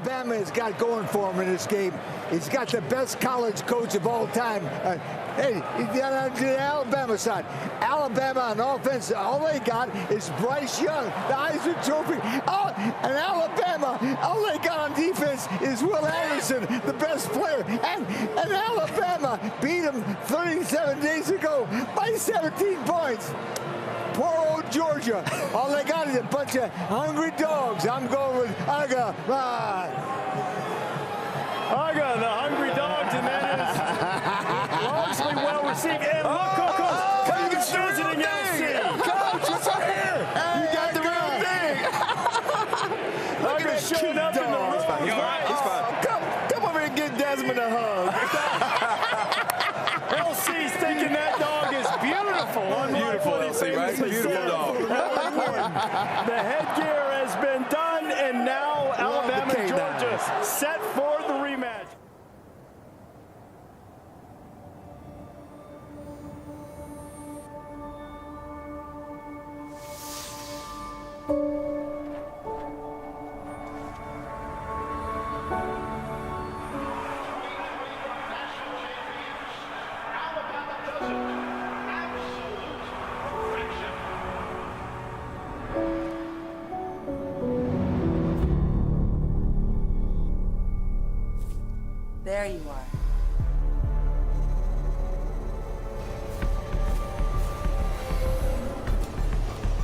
Alabama has got going for him in this game. He's got the best college coach of all time. Hey, on the Alabama side, Alabama on offense, all they got is Bryce Young, the Heisman Trophy. Oh, and Alabama, all they got on defense is Will Anderson, the best player. And Alabama beat him 37 days ago by 17 points. Poor old Georgia. All they got is a bunch of hungry dogs. I'm going with UGA. UGA, the hungry dogs, and that is largely well received. And look who comes. Coach visiting LC. Coach, what's up here? You got the real thing. UGA showed up in the room. He's fine. He's fine. Come over and give Desmond a hug. LC's thinking that dog is beautiful. Beautiful, LC, right? Beautiful dog. The headgear has been done, and now Alabama and Georgia set for the rematch. There you are.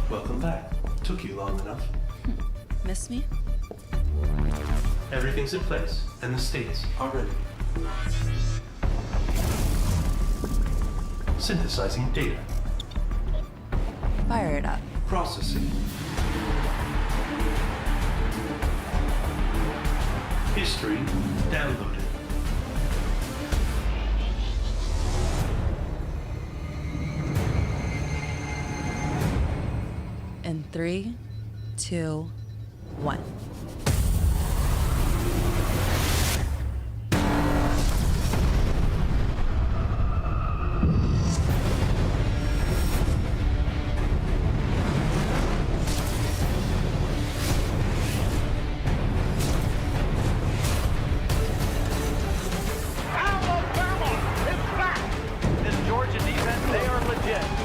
Welcome back. Took you long enough. Miss me? Everything's in place, and the states are ready. Synthesizing data. Fire it up. Processing. History downloaded. In 3, 2, 1.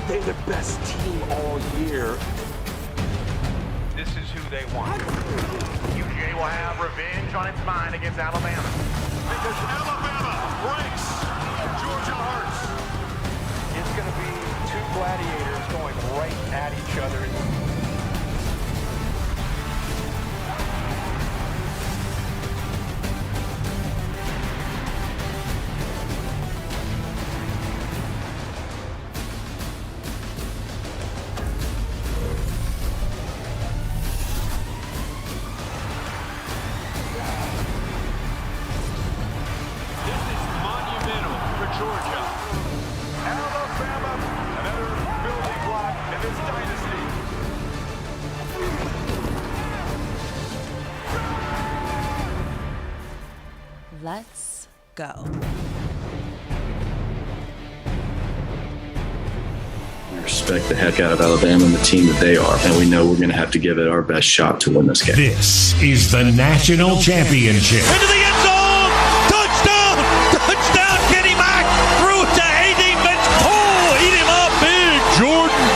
They're the best team all year. This is who they want. UGA will have revenge on its mind against Alabama. Because Alabama breaks Georgia hearts. It's going to be two gladiators going right at each other. Georgia. Alabama, another building block in this dynasty. Let's go. We respect the heck out of Alabama and the team that they are, and we know we're going to have to give it our best shot to win this game. This is the National Championship. Into the end zone! Touchdown! Touchdown! Kenny Mack threw it to HaydenYT. Oh, eat him up big, Jordan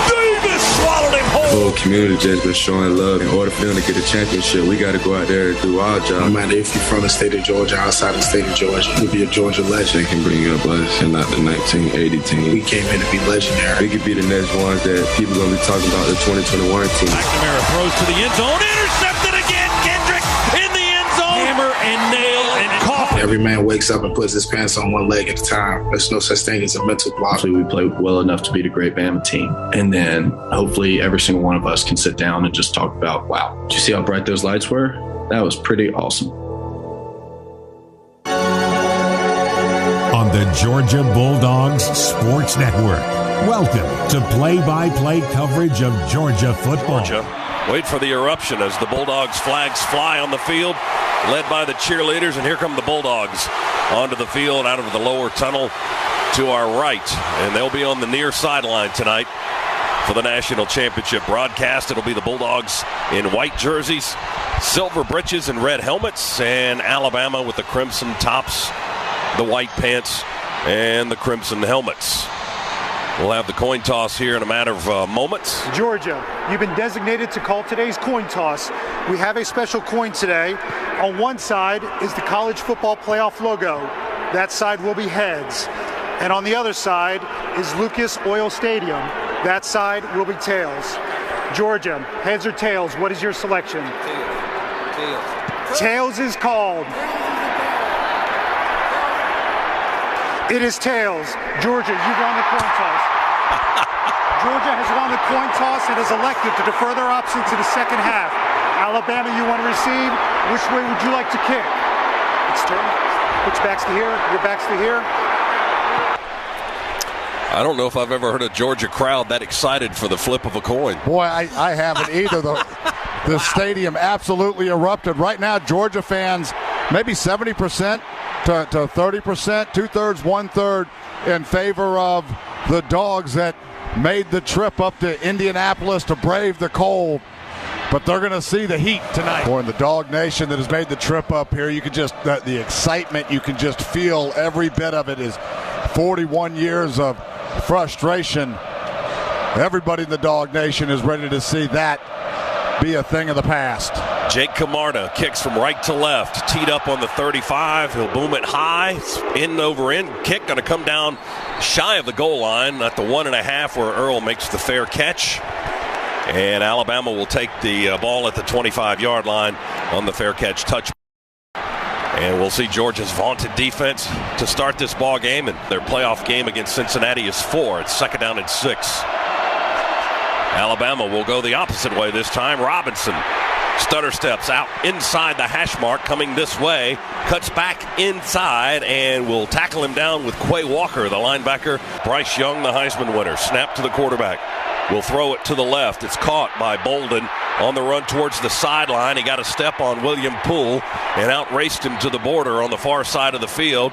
Davis swallowed him whole. The whole community just been showing love. In order for them to get a championship, we got to go out there and do our job. No matter if you're from the state of Georgia, outside the state of Georgia, you'll be a Georgia legend. They can bring up us and not the 1980 team. We came here to be legendary. We could be the next ones that people going to be talking about, the 2021 team. McNamara throws to the end zone. Intercepted again. Kendrick in the end zone. Hammer and nail and coffin. Every man wakes up and puts his pants on one leg at a time. There's no such thing as a mental block. Hopefully we play well enough to beat a great Bama team. And then hopefully every single one of us can sit down and just talk about, wow, did you see how bright those lights were? That was pretty awesome. On the Georgia Bulldogs Sports Network. Welcome to play-by-play coverage of Georgia football. Georgia, wait for the eruption as the Bulldogs flags fly on the field, led by the cheerleaders, and here come the Bulldogs onto the field out of the lower tunnel to our right, and they'll be on the near sideline tonight for the national championship broadcast. It'll be the Bulldogs in white jerseys, silver breeches and red helmets, and Alabama with the crimson tops, the white pants, and the crimson helmets. We'll have the coin toss here in a matter of moments. Georgia, you've been designated to call today's coin toss. We have a special coin today. On one side is the college football playoff logo. That side will be heads. And on the other side is Lucas Oil Stadium. That side will be tails. Georgia, heads or tails, what is your selection? Tails. Tails is called. It is tails. Georgia, you've won the coin toss. Georgia has won the coin toss and has elected to defer their option to the second half. Alabama, you want to receive. Which way would you like to kick? It's turn. Which back's to here? Your back's to here. I don't know if I've ever heard a Georgia crowd that excited for the flip of a coin. Boy, I haven't either. The stadium absolutely erupted. Right now, Georgia fans, maybe 70% to 30%, 2/3, 1/3 in favor of the Dogs that made the trip up to Indianapolis to brave the cold. But they're going to see the heat tonight. Boy, in the Dog Nation that has made the trip up here, you can just, the excitement, you can just feel every bit of it is 41 years of frustration. Everybody in the Dog Nation is ready to see that be a thing of the past. Jake Camarda kicks from right to left, teed up on the 35. He'll boom it high, in over in. Kick going to come down shy of the goal line at the 1.5 where Earl makes the fair catch. And Alabama will take the ball at the 25-yard line on the fair catch touch. And we'll see Georgia's vaunted defense to start this ball game. And their playoff game against Cincinnati is 4. It's 2nd down and 6. Alabama will go the opposite way this time. Robinson stutter steps out inside the hash mark, coming this way, cuts back inside, and will tackle him down with Quay Walker, the linebacker. Bryce Young, the Heisman winner. Snap to the quarterback. Will throw it to the left. It's caught by Bolden on the run towards the sideline. He got a step on William Poole and outraced him to the border on the far side of the field.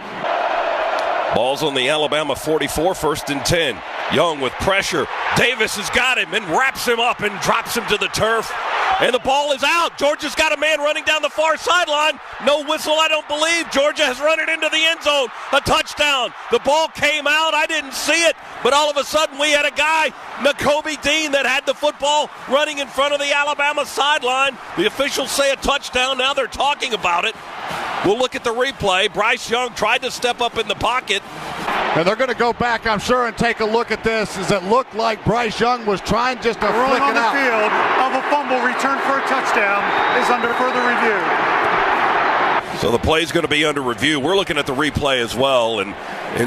Ball's on the Alabama 44, 1st and 10. Young with pressure. Davis has got him and wraps him up and drops him to the turf. And the ball is out. Georgia's got a man running down the far sideline. No whistle, I don't believe. Georgia has run it into the end zone. A touchdown. The ball came out. I didn't see it. But all of a sudden we had a guy, Nakobe Dean, that had the football running in front of the Alabama sideline. The officials say a touchdown. Now they're talking about it. We'll look at the replay. Bryce Young tried to step up in the pocket. And they're going to go back, I'm sure, and take a look at this. As it looked like Bryce Young was trying just to flick it out. On the field of a fumble return for a touchdown is under further review. So the play is going to be under review. We're looking at the replay as well. And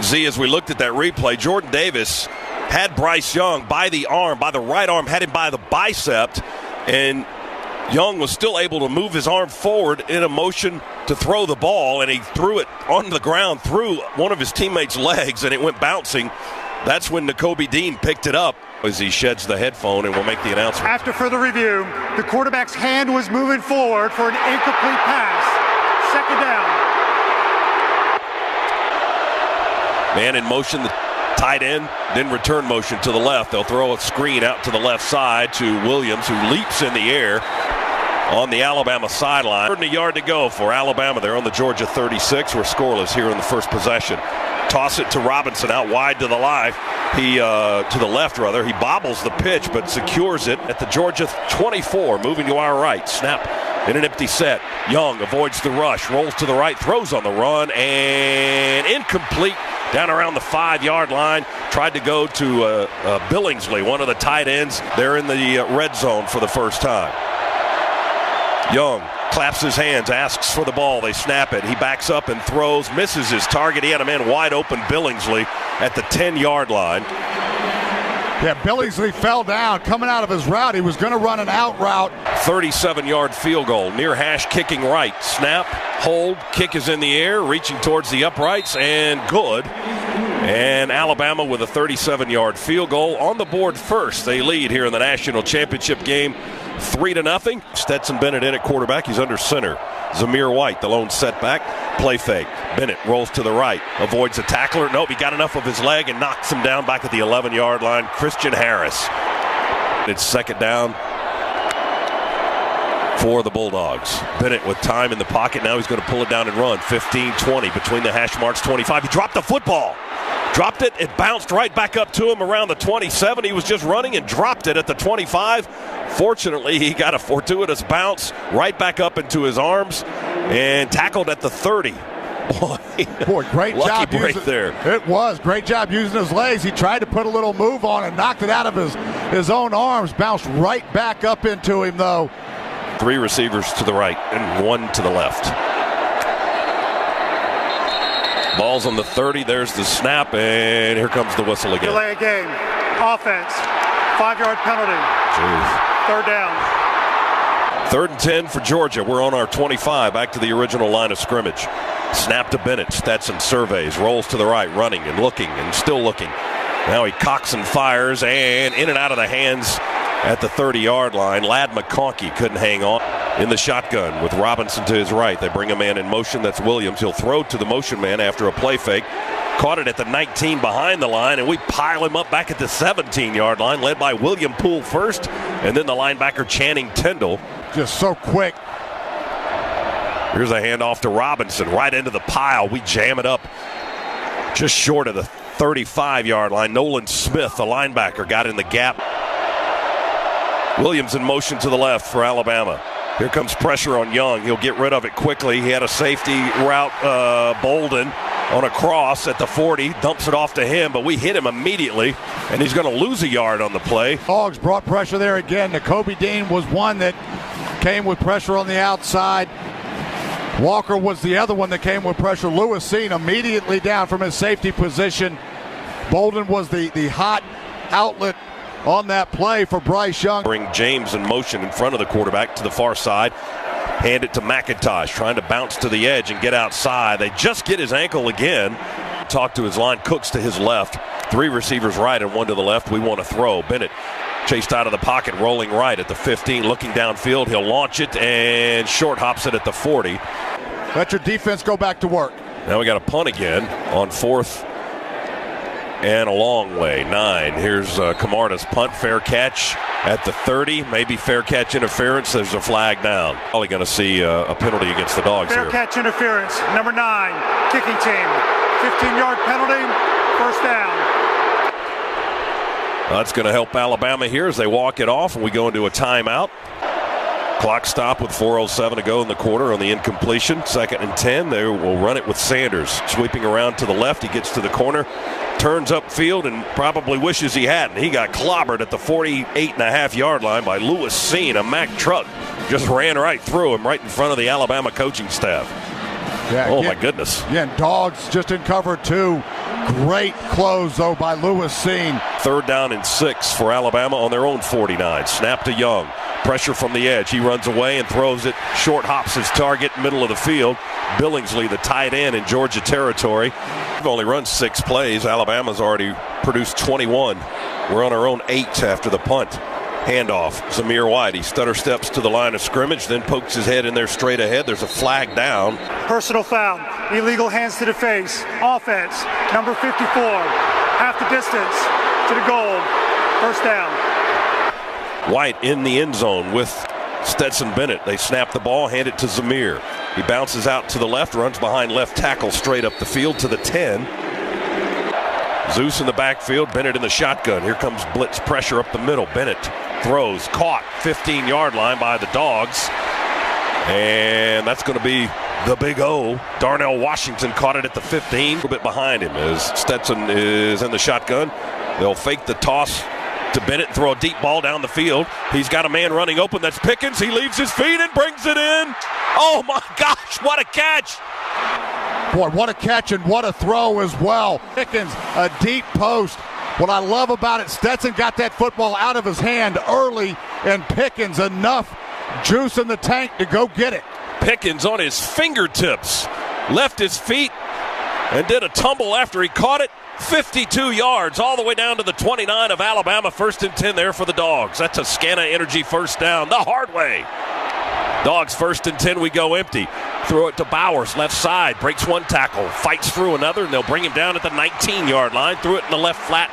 Z, as we looked at that replay, Jordan Davis had Bryce Young by the arm, by the right arm, had him by the bicep. And Young was still able to move his arm forward in a motion to throw the ball, and he threw it on the ground through one of his teammates' legs, and it went bouncing. That's when Nakobe Dean picked it up as he sheds the headphone and will make the announcement. After further review, the quarterback's hand was moving forward for an incomplete pass. 2nd down. Man in motion, the tight end, then return motion to the left. They'll throw a screen out to the left side to Williams, who leaps in the air on the Alabama sideline. 3rd and a yard to go for Alabama. They're on the Georgia 36. We're scoreless here in the first possession. Toss it to Robinson out wide to the left. To the left, rather. He bobbles the pitch, but secures it at the Georgia 24. Moving to our right. Snap in an empty set. Young avoids the rush, rolls to the right, throws on the run, and incomplete down around the 5-yard line. Tried to go to Billingsley, one of the tight ends. They're in the red zone for the first time. Young claps his hands, asks for the ball. They snap it. He backs up and throws, misses his target. He had a man wide open, Billingsley, at the 10-yard line. Yeah, Billingsley fell down coming out of his route. He was going to run an out route. 37-yard field goal, near hash, kicking right. Snap, hold, kick is in the air, reaching towards the uprights, and good. And Alabama with a 37-yard field goal on the board first. They lead here in the national championship game 3-0. Stetson Bennett in at quarterback. He's under center. Zamir White, the lone setback. Play fake. Bennett rolls to the right. Avoids a tackler. Nope, he got enough of his leg and knocks him down back at the 11-yard line. Christian Harris It's second down for the Bulldogs. Bennett with time in the pocket. Now he's going to pull it down and run. 15-20 between the hash marks. 25. He dropped the football. Dropped it. It bounced right back up to him around the 27. He was just running and dropped it at the 25. Fortunately, he got a fortuitous bounce right back up into his arms and tackled at the 30. Boy, great job break there. It was. Great job using his legs. He tried to put a little move on and knocked it out of his own arms. Bounced right back up into him, though. 3 receivers to the right and 1 to the left. Ball's on the 30. There's the snap, and here comes the whistle again. Delay a game. Offense. 5-yard penalty. Jeez. 3rd down. 3rd and 10 for Georgia. We're on our 25, back to the original line of scrimmage. Snap to Bennett. Stetson surveys, rolls to the right, running and looking and still looking. Now he cocks and fires, and in and out of the hands at the 30-yard line. Ladd McConkey couldn't hang on. In the shotgun with Robinson to his right. They bring a man in motion. That's Williams. He'll throw to the motion man after a play fake. Caught it at the 19 behind the line, and we pile him up back at the 17-yard line, led by William Poole first, and then the linebacker Channing Tindall. Just so quick. Here's a handoff to Robinson, right into the pile. We jam it up just short of the 35-yard line. Nolan Smith, the linebacker, got in the gap. Williams in motion to the left for Alabama. Here comes pressure on Young. He'll get rid of it quickly. He had a safety route, Bolden, on a cross at the 40. Dumps it off to him, but we hit him immediately, and he's going to lose a yard on the play. Dogs brought pressure there again. Kobe Dean was one that came with pressure on the outside. Walker was the other one that came with pressure. Lewis seen immediately down from his safety position. Bolden was the hot outlet on that play for Bryce Young. Bring James in motion in front of the quarterback to the far side. Hand it to McIntosh, trying to bounce to the edge and get outside. They just get his ankle again. Talk to his line. Cooks to his left. 3 receivers right and 1 to the left. We want to throw. Bennett chased out of the pocket, rolling right at the 15, looking downfield. He'll launch it and short hops it at the 40. Let your defense go back to work. Now we got a punt again on 4th and a long way. 9. Here's Camarda's punt. Fair catch at the 30. Maybe fair catch interference. There's a flag down. Probably going to see a penalty against the Dogs fair here. Fair catch interference. Number 9, kicking team. 15-yard penalty. 1st down. That's going to help Alabama here as they walk it off, and we go into a timeout. Clock stop with 4:07 to go in the quarter on the incompletion. 2nd and 10. They will run it with Sanders. Sweeping around to the left. He gets to the corner, turns upfield, and probably wishes he hadn't. He got clobbered at the 48.5-yard line by Lewis Seen. A Mack truck just ran right through him, right in front of the Alabama coaching staff. Yeah, oh, my goodness. Again, Dogs just in cover 2. Great close, though, by Lewis Seen. 3rd down and 6 for Alabama on their own 49. Snap to Young. Pressure from the edge. He runs away and throws it. Short hops his target, middle of the field. Billingsley, the tight end in Georgia territory. We've only run 6 plays. Alabama's already produced 21. We're on our own 8 after the punt. Handoff. Zamir White. He stutter steps to the line of scrimmage, then pokes his head in there straight ahead. There's a flag down. Personal foul. Illegal hands to the face. Offense. Number 54. Half the distance to the goal. 1st down. White in the end zone with Stetson Bennett. They snap the ball, hand it to Zamir. He bounces out to the left, runs behind left tackle straight up the field to the 10. Zeus in the backfield, Bennett in the shotgun. Here comes blitz pressure up the middle. Bennett throws, caught, 15-yard line by the Dogs. And that's going to be the big O. Darnell Washington caught it at the 15. A little bit behind him as Stetson is in the shotgun. They'll fake the toss to Bennett, throw a deep ball down the field. He's got a man running open. That's Pickens. He leaves his feet and brings it in. Oh, my gosh, what a catch. Boy, what a catch and what a throw as well. Pickens, a deep post. What I love about it, Stetson got that football out of his hand early, and Pickens enough juice in the tank to go get it. Pickens on his fingertips, left his feet, and did a tumble after he caught it. 52 yards all the way down to the 29 of Alabama. 1st and 10 there for the Dogs. That's a Scana Energy 1st down the hard way. Dogs 1st and 10. We go empty. Throw it to Bowers, left side, breaks one tackle, fights through another, and they'll bring him down at the 19-yard line. Threw it in the left flat.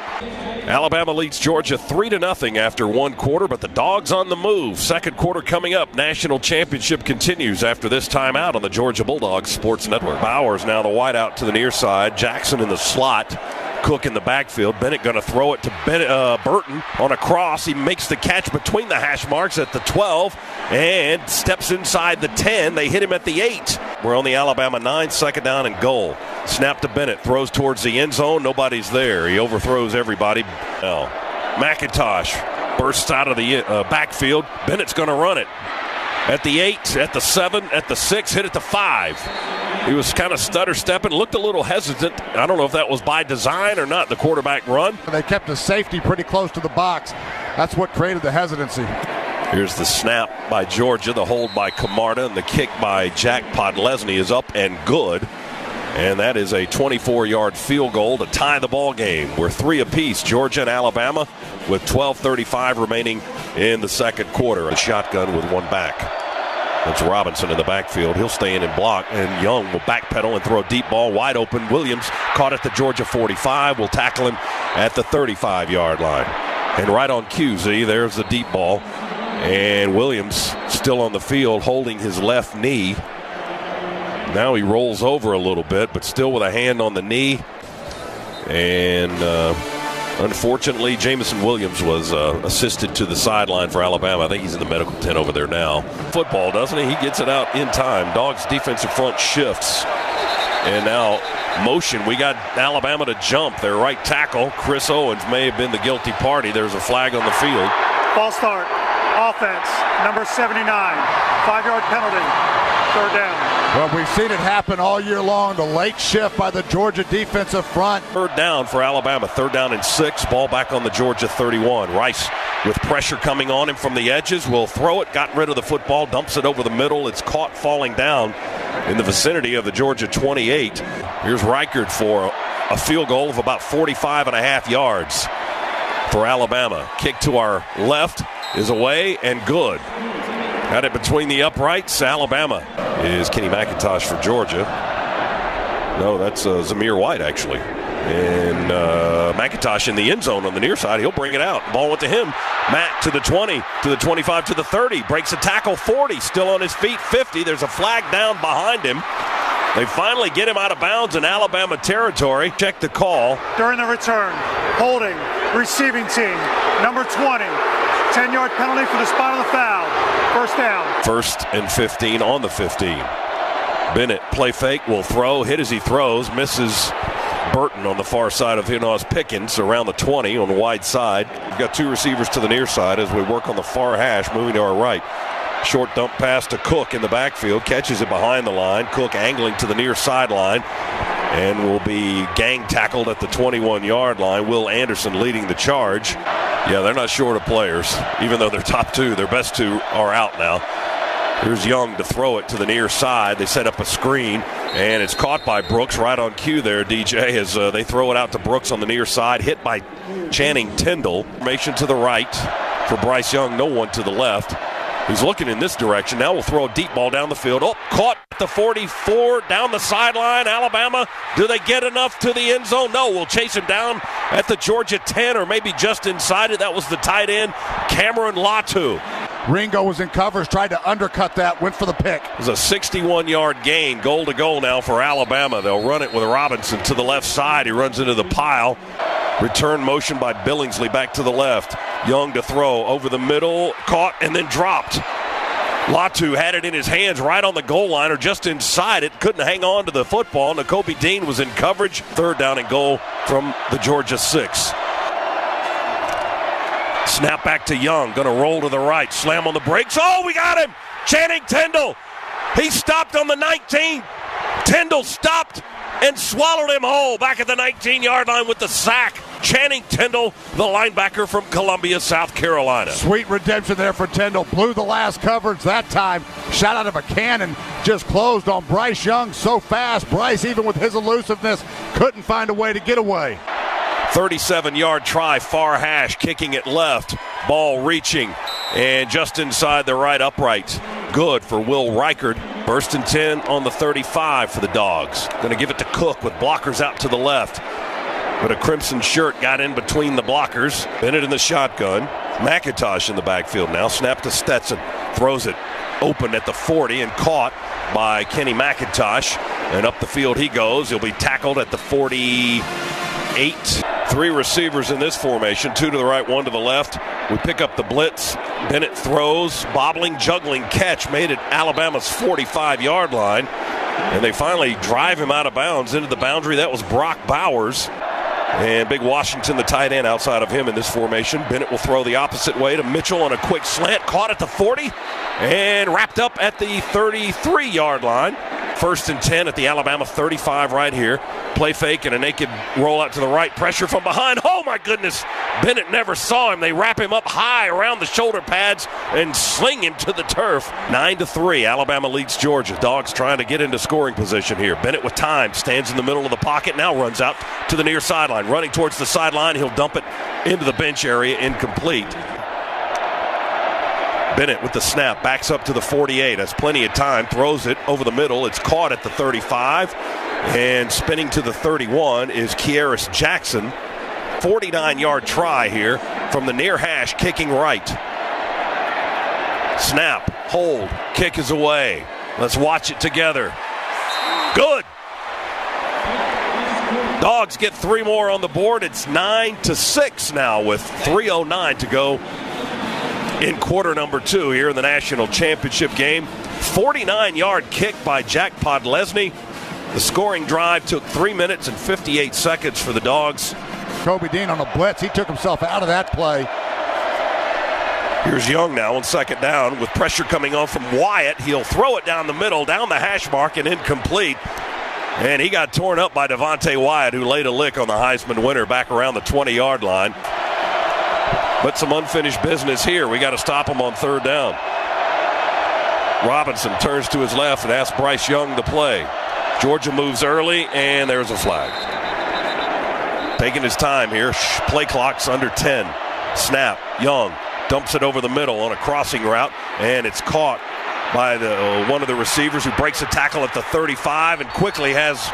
Alabama leads Georgia 3-0 after one quarter, but the Dogs on the move. Second quarter coming up. National championship continues after this timeout on the Georgia Bulldogs Sports Network. Bowers now the wide out to the near side. Jackson in the slot. Cook in the backfield. Bennett going to throw it to Burton on a cross. He makes the catch between the hash marks at the 12 and steps inside the 10. They hit him at the 8. We're on the Alabama 9, second down and goal. Snap to Bennett. Throws towards the end zone. Nobody's there. He overthrows everybody. Now, McIntosh bursts out of the backfield. Bennett's going to run it. At the 8, at the 7, at the 6, hit it to 5. He was kind of stutter-stepping, looked a little hesitant. I don't know if that was by design or not, the quarterback run. They kept the safety pretty close to the box. That's what created the hesitancy. Here's the snap by Georgia, the hold by Camarda, and the kick by Jack Podlesny is up and good. And that is a 24-yard field goal to tie the ball game. We're 3 apiece, Georgia and Alabama, with 12:35 remaining in the second quarter. A shotgun with one back. That's Robinson in the backfield. He'll stay in and block, and Young will backpedal and throw a deep ball wide open. Williams caught at the Georgia 45. Will tackle him at the 35-yard line. And right on cue, there's the deep ball. And Williams still on the field holding his left knee. Now he rolls over a little bit, but still with a hand on the knee. And unfortunately, Jamison Williams was assisted to the sideline for Alabama. I think he's in the medical tent over there now. Football, doesn't he? He gets it out in time. Dogs defensive front shifts. And now motion. We got Alabama to jump. Their right tackle, Chris Owens, may have been the guilty party. There's a flag on the field. Ball start. Offense, number 79. 5-yard penalty. Third down. Well, we've seen it happen all year long. The late shift by the Georgia defensive front. Third down for Alabama. Third down and 6. Ball back on the Georgia 31. Rice with pressure coming on him from the edges. Will throw it. Got rid of the football. Dumps it over the middle. It's caught falling down in the vicinity of the Georgia 28. Here's Reichard for a field goal of about 45.5 yards for Alabama. Kick to our left is away and good. Got it between the uprights. Alabama is Kenny McIntosh for Georgia. No, that's Zamir White, actually. And McIntosh in the end zone on the near side. He'll bring it out. Ball went to him. Matt to the 20, to the 25, to the 30. Breaks a tackle, 40. Still on his feet, 50. There's a flag down behind him. They finally get him out of bounds in Alabama territory. Check the call. During the return, holding, receiving team, number 20. 10-yard penalty for the spot of the foul. First down. 1st and 15 on the 15. Bennett, play fake, will throw. Hit as he throws. Misses Burton on the far side of Hinoz Pickens around the 20 on the wide side. We've got 2 receivers to the near side as we work on the far hash, moving to our right. Short dump pass to Cook in the backfield. Catches it behind the line. Cook angling to the near sideline and will be gang tackled at the 21-yard line. Will Anderson leading the charge. Yeah, they're not short of players. Even though they're top 2, their best 2 are out now. Here's Young to throw it to the near side. They set up a screen, and it's caught by Brooks right on cue there, DJ, as they throw it out to Brooks on the near side. Hit by Channing Tindall. Formation to the right for Bryce Young. No one to the left. He's looking in this direction. Now we'll throw a deep ball down the field. Oh, caught at the 44, down the sideline. Alabama, do they get enough to the end zone? No, we'll chase him down at the Georgia 10 or maybe just inside it. That was the tight end, Cameron Latu. Ringo was in coverage, tried to undercut that, went for the pick. It was a 61-yard gain, goal to goal now for Alabama. They'll run it with Robinson to the left side. He runs into the pile. Return motion by Billingsley back to the left. Young to throw over the middle, caught and then dropped. Latu had it in his hands right on the goal line or just inside it. Couldn't hang on to the football. Nakobe Dean was in coverage. Third down and goal from the Georgia 6. Snap back to Young. Going to roll to the right. Slam on the brakes. Oh, we got him. Channing Tindall. He stopped on the 19. Tindall stopped and swallowed him whole back at the 19-yard line with the sack. Channing Tindall, the linebacker from Columbia, South Carolina. Sweet redemption there for Tindall. Blew the last coverage that time. Shot out of a cannon. Just closed on Bryce Young so fast. Bryce, even with his elusiveness, couldn't find a way to get away. 37-yard try, far hash, kicking it left. Ball reaching and just inside the right upright. Good for Will Reichard. First and 10 on the 35 for the Dogs. Going to give it to Cook with blockers out to the left. But a crimson shirt got in between the blockers. Bennett in the shotgun. McIntosh in the backfield now. Snap to Stetson. Throws it open at the 40 and caught by Kenny McIntosh. And up the field he goes. He'll be tackled at the 48. 3 receivers in this formation. 2 to the right, 1 to the left. We pick up the blitz. Bennett throws. Bobbling, juggling catch. Made it Alabama's 45-yard line. And they finally drive him out of bounds into the boundary. That was Brock Bowers. And Big Washington, the tight end, outside of him in this formation. Bennett will throw the opposite way to Mitchell on a quick slant. Caught at the 40 and wrapped up at the 33-yard line. First and 10 at the Alabama 35 right here. Play fake and a naked rollout to the right. Pressure from behind. Oh, my goodness. Bennett never saw him. They wrap him up high around the shoulder pads and sling him to the turf. 9-3. Alabama leads Georgia. Dogs trying to get into scoring position here. Bennett with time. Stands in the middle of the pocket. Now runs out to the near sideline. Running towards the sideline. He'll dump it into the bench area. Incomplete. Bennett with the snap, backs up to the 48, has plenty of time, throws it over the middle. It's caught at the 35, and spinning to the 31 is Kieris Jackson. 49-yard try here from the near hash, kicking right. Snap, hold, kick is away. Let's watch it together. Good. Dogs get 3 more on the board. It's 9-6 now with 3:09 to go in quarter number 2 here in the national championship game. 49-yard kick by Jack Podlesny. The scoring drive took 3 minutes and 58 seconds for the Dogs. Kobe Dean on a blitz. He took himself out of that play. Here's Young now on second down with pressure coming on from Wyatt. He'll throw it down the middle, down the hash mark, and incomplete. And he got torn up by Devontae Wyatt, who laid a lick on the Heisman winner back around the 20-yard line. But some unfinished business here. We got to stop him on third down. Robinson turns to his left and asks Bryce Young to play. Georgia moves early, and there's a flag. Taking his time here. Play clock's under 10. Snap. Young dumps it over the middle on a crossing route, and it's caught by one of the receivers who breaks a tackle at the 35 and quickly has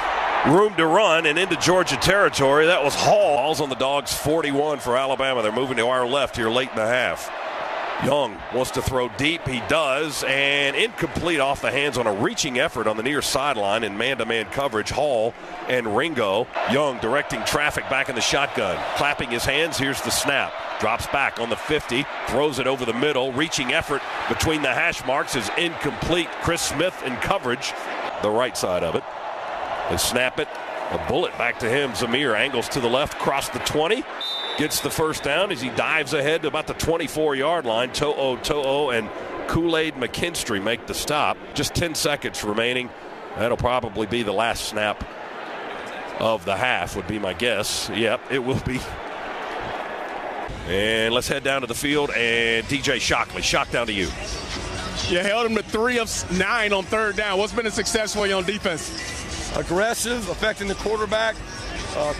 room to run and into Georgia territory. That was Hall. Ball's on the Dogs 41 for Alabama. They're moving to our left here late in the half. Young wants to throw deep. He does, and incomplete off the hands on a reaching effort on the near sideline in man-to-man coverage. Hall and Ringo. Young directing traffic back in the shotgun. Clapping his hands. Here's the snap. Drops back on the 50. Throws it over the middle. Reaching effort between the hash marks is incomplete. Chris Smith in coverage. The right side of it. They snap it. A bullet back to him. Zamir angles to the left. Across the 20. Gets the first down as he dives ahead to about the 24-yard line. To'o and Kool-Aid McKinstry make the stop. Just 10 seconds remaining. That'll probably be the last snap of the half, would be my guess. Yep, it will be. And let's head down to the field. And DJ Shockley. Shock down to you. You held him to 3 of 9 on third down. What's been a success for you on defense? Aggressive, affecting the quarterback.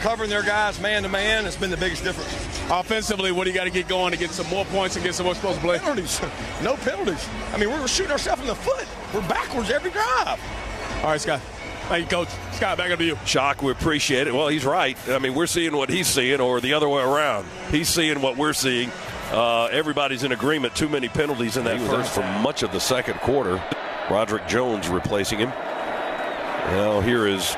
Covering their guys man-to-man has been the biggest difference. Offensively, what do you got to get going to get some more points and get some more explosive play? Penalties. No penalties. I mean, we're shooting ourselves in the foot. We're backwards every drive. All right, Scott. Thank you, Coach. Scott, back up to you. Shock, we appreciate it. Well, he's right. I mean, we're seeing what he's seeing, or the other way around. He's seeing what we're seeing. Everybody's in agreement. Too many penalties in that first for much of the second quarter. Roderick Jones replacing him. Now here is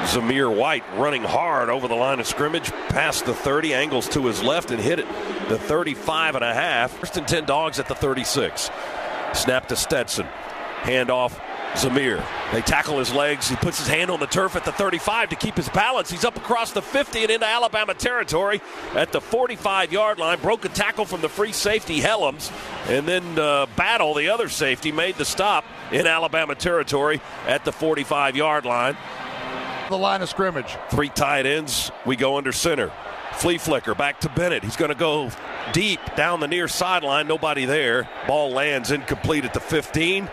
Zamir White running hard over the line of scrimmage, past the 30, angles to his left and hit it the 35.5. First and 10 Dogs at the 36. Snap to Stetson. Hand off Zamir. They tackle his legs. He puts his hand on the turf at the 35 to keep his balance. He's up across the 50 and into Alabama territory at the 45-yard line. Broke a tackle from the free safety, Helms, and then Battle, the other safety, made the stop in Alabama territory at the 45-yard line. The line of scrimmage. 3 tight ends. We go under center. Flea flicker back to Bennett. He's going to go deep down the near sideline. Nobody there. Ball lands incomplete at the 15.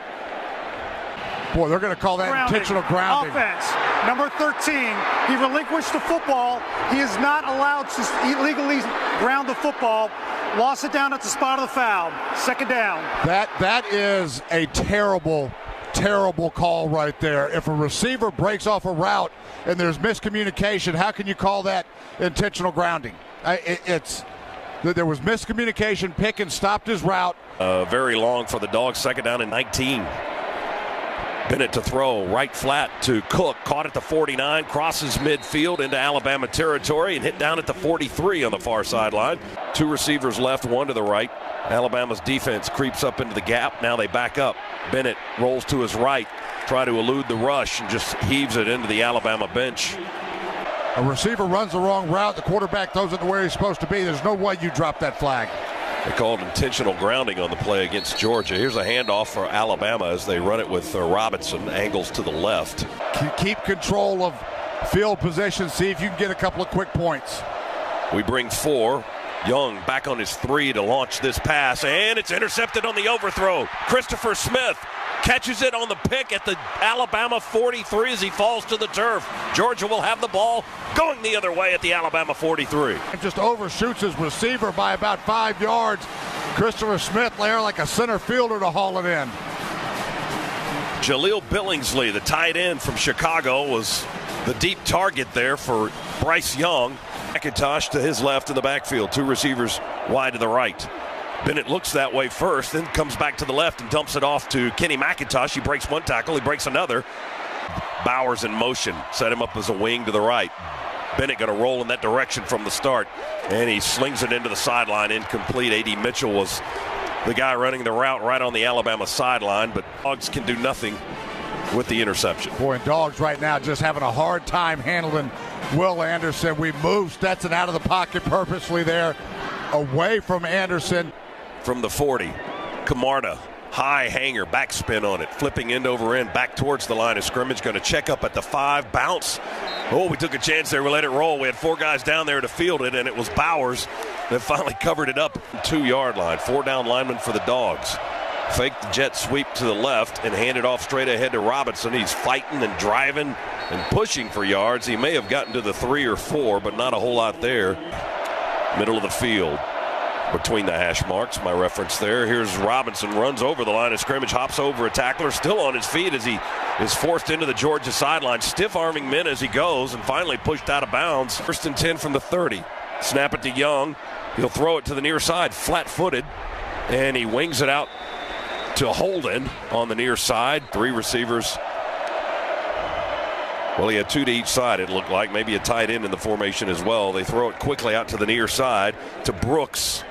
Boy, they're going to call that intentional grounding. Offense. Number 13. He relinquished the football. He is not allowed to illegally ground the football. Lost it down at the spot of the foul. Second down. That is a terrible terrible call right there. If a receiver breaks off a route and there's miscommunication, how can you call that intentional grounding? There was miscommunication. Pickens stopped his route. Very long for the Dogs, 2nd down and 19. Bennett to throw, right flat to Cook, caught at the 49, crosses midfield into Alabama territory and hit down at the 43 on the far sideline. 2 receivers left, 1 to the right. Alabama's defense creeps up into the gap. Now they back up. Bennett rolls to his right, try to elude the rush, and just heaves it into the Alabama bench. A receiver runs the wrong route. The quarterback throws it to where he's supposed to be. There's no way you drop that flag. They called intentional grounding on the play against Georgia. Here's a handoff for Alabama as they run it with Robinson, angles to the left. Keep control of field position. See if you can get a couple of quick points. We bring 4. Young back on his 3 to launch this pass, and it's intercepted on the overthrow. Christopher Smith catches it on the pick at the Alabama 43 as he falls to the turf. Georgia will have the ball going the other way at the Alabama 43. Just overshoots his receiver by about 5 yards. Christopher Smith there like a center fielder to haul it in. Jaleel Billingsley, the tight end from Chicago, was the deep target there for Bryce Young. McIntosh to his left in the backfield. 2 receivers wide to the right. Bennett looks that way first, then comes back to the left and dumps it off to Kenny McIntosh. He breaks 1 tackle, he breaks another. Bowers in motion, set him up as a wing to the right. Bennett going to roll in that direction from the start, and he slings it into the sideline, incomplete. A.D. Mitchell was the guy running the route right on the Alabama sideline, but Dogs can do nothing with the interception. Boy, and Dogs right now just having a hard time handling Will Anderson. We moved Stetson out of the pocket purposely there, away from Anderson. From the 40, Camarda, high hanger, backspin on it, flipping end over end, back towards the line of scrimmage, going to check up at the 5, bounce. Oh, we took a chance there, we let it roll. We had 4 guys down there to field it, and it was Bowers that finally covered it up. 2-yard line, 4 down linemen for the Dogs. Fake the jet sweep to the left and hand it off straight ahead to Robinson. He's fighting and driving and pushing for yards. He may have gotten to the 3 or 4, but not a whole lot there. Middle of the field between the hash marks, my reference there. Here's Robinson, runs over the line of scrimmage, hops over a tackler, still on his feet as he is forced into the Georgia sideline, stiff-arming men as he goes, and finally pushed out of bounds. 1st and 10 from the 30. Snap it to Young. He'll throw it to the near side, flat-footed, and he wings it out to Holden on the near side. 3 receivers. Well, he had 2 to each side, it looked like. Maybe a tight end in the formation as well. They throw it quickly out to the near side to Brooks.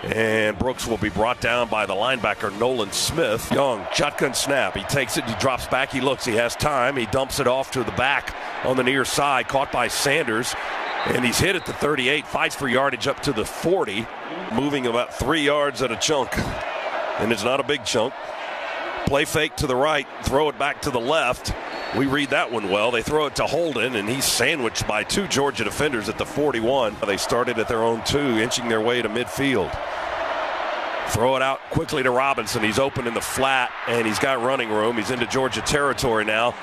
And Brooks will be brought down by the linebacker, Nolan Smith. Young, shotgun snap. He takes it, he drops back, he looks, he has time. He dumps it off to the back on the near side, caught by Sanders. And he's hit at the 38, fights for yardage up to the 40, moving about 3 yards at a chunk. And it's not a big chunk. Play fake to the right, throw it back to the left. We read that one well. They throw it to Holden, and he's sandwiched by 2 Georgia defenders at the 41. They started at their own 2, inching their way to midfield. Throw it out quickly to Robinson. He's open in the flat, and he's got running room. He's into Georgia territory now.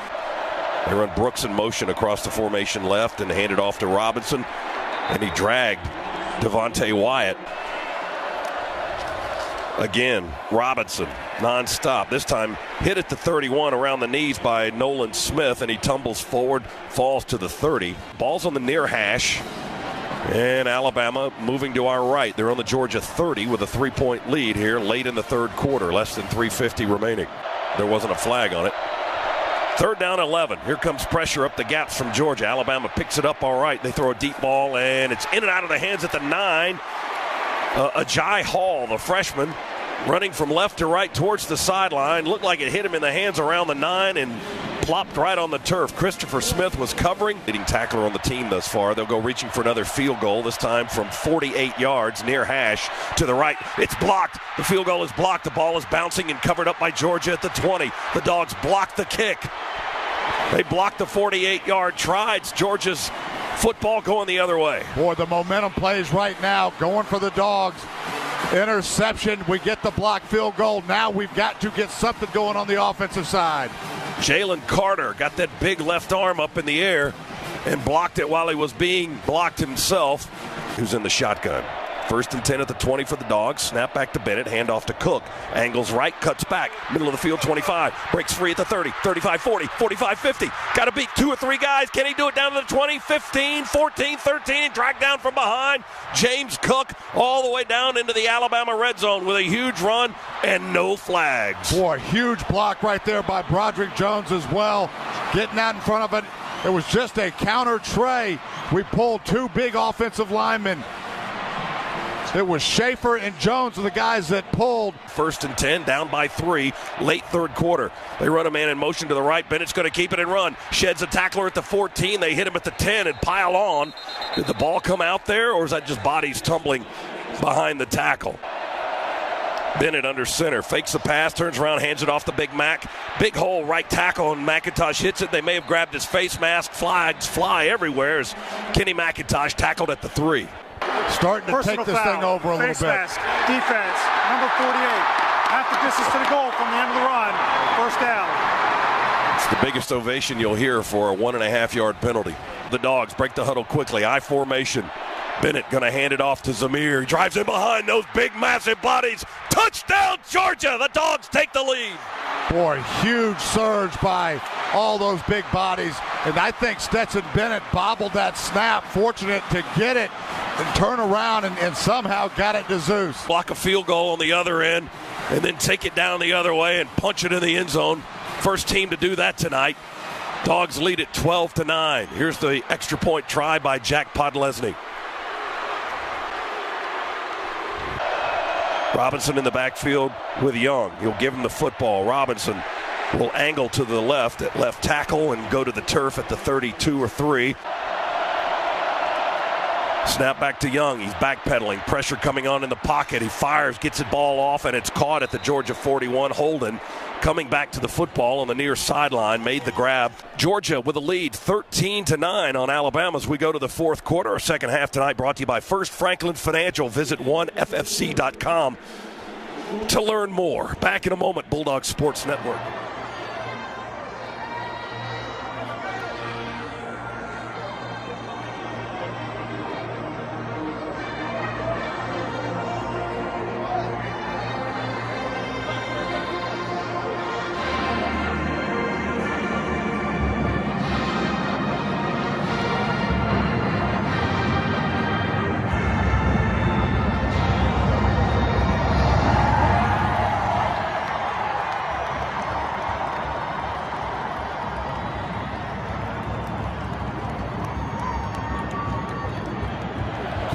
They run Brooks in motion across the formation left and hand it off to Robinson, and he dragged Devontae Wyatt. Again, Robinson, nonstop. This time hit at the 31 around the knees by Nolan Smith, and he tumbles forward, falls to the 30. Ball's on the near hash, and Alabama moving to our right. They're on the Georgia 30 with a 3-point lead here late in the 3rd quarter, less than 3:50 remaining. There wasn't a flag on it. 3rd down 11. Here comes pressure up the gaps from Georgia. Alabama picks it up all right. They throw a deep ball, and it's in and out of the hands at the 9. Ajay Hall, the freshman, running from left to right towards the sideline. Looked like it hit him in the hands around the 9 and plopped right on the turf. Christopher Smith was covering. Leading tackler on the team thus far. They'll go reaching for another field goal, this time from 48 yards near hash to the right. It's blocked. The field goal is blocked. The ball is bouncing and covered up by Georgia at the 20. The Dogs block the kick. They blocked the 48-yard try. It's Georgia's football going the other way. Boy, the momentum plays right now, going for the Dogs. Interception, we get the block field goal. Now we've got to get something going on the offensive side. Jalen Carter got that big left arm up in the air and blocked it while he was being blocked himself. He was in the shotgun. First and 10 at the 20 for the Dogs. Snap back to Bennett. Handoff to Cook. Angles right, cuts back. Middle of the field, 25. Breaks free at the 30, 35, 40, 45, 50. Got to beat 2 or 3 guys. Can he do it down to the 20, 15, 14, 13? Dragged down from behind. James Cook all the way down into the Alabama red zone with a huge run and no flags. Boy, huge block right there by Broderick Jones as well. Getting out in front of it. It was just a counter tray. We pulled 2 big offensive linemen. It was Schaefer and Jones are the guys that pulled. First and 10, down by 3, late third quarter. They run a man in motion to the right. Bennett's going to keep it and run. Sheds a tackler at the 14. They hit him at the 10 and pile on. Did the ball come out there, or is that just bodies tumbling behind the tackle? Bennett under center, fakes the pass, turns around, hands it off to Big Mac. Big hole, right tackle, and McIntosh hits it. They may have grabbed his face mask. Flags fly everywhere as Kenny McIntosh tackled at the 3. Starting to Personal take this foul, thing over a little face bit. Mask, defense, number 48. Half the distance to the goal from the end of the run. First down. It's the biggest ovation you'll hear for a 1.5-yard penalty. The Dogs break the huddle quickly. I formation. Bennett going to hand it off to Zamir. He drives in behind those big, massive bodies. Touchdown, Georgia! The Dogs take the lead. Boy, huge surge by all those big bodies. And I think Stetson Bennett bobbled that snap, fortunate to get it and turn around and somehow got it to Zeus. Block a field goal on the other end and then take it down the other way and punch it in the end zone. First team to do that tonight. Dogs lead it 12-9. Here's the extra point try by Jack Podlesny. Robinson in the backfield with Young. He'll give him the football. Robinson will angle to the left at left tackle and go to the turf at the 32 or 3. Snap back to Young. He's backpedaling. Pressure coming on in the pocket. He fires, gets the ball off, and it's caught at the Georgia 41. Holden coming back to the football on the near sideline, made the grab. Georgia with a lead 13-9 on Alabama as we go to the fourth quarter. Our second half tonight brought to you by First Franklin Financial. Visit oneffc.com to learn more. Back in a moment, Bulldog Sports Network.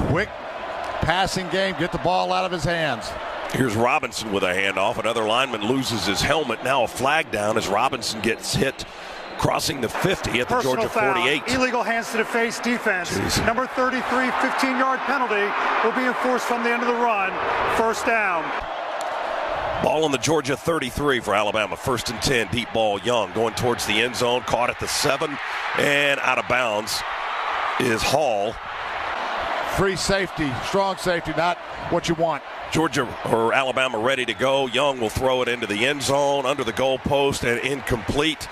Quick passing game, get the ball out of his hands. Here's Robinson with a handoff. Another lineman loses his helmet. Now a flag down as Robinson gets hit crossing the 50 at the Personal Georgia foul, 48. illegal hands to the face defense. Jeez. Number 33, 15-yard penalty will be enforced from the end of the run. First down. Ball on the Georgia 33 for Alabama. First and 10, deep ball. Young going towards the end zone. Caught at the 7 and out of bounds is Hall. Free safety, strong safety, not what you want. Georgia or Alabama ready to go. Young will throw it into the end zone, under the goalpost, and incomplete.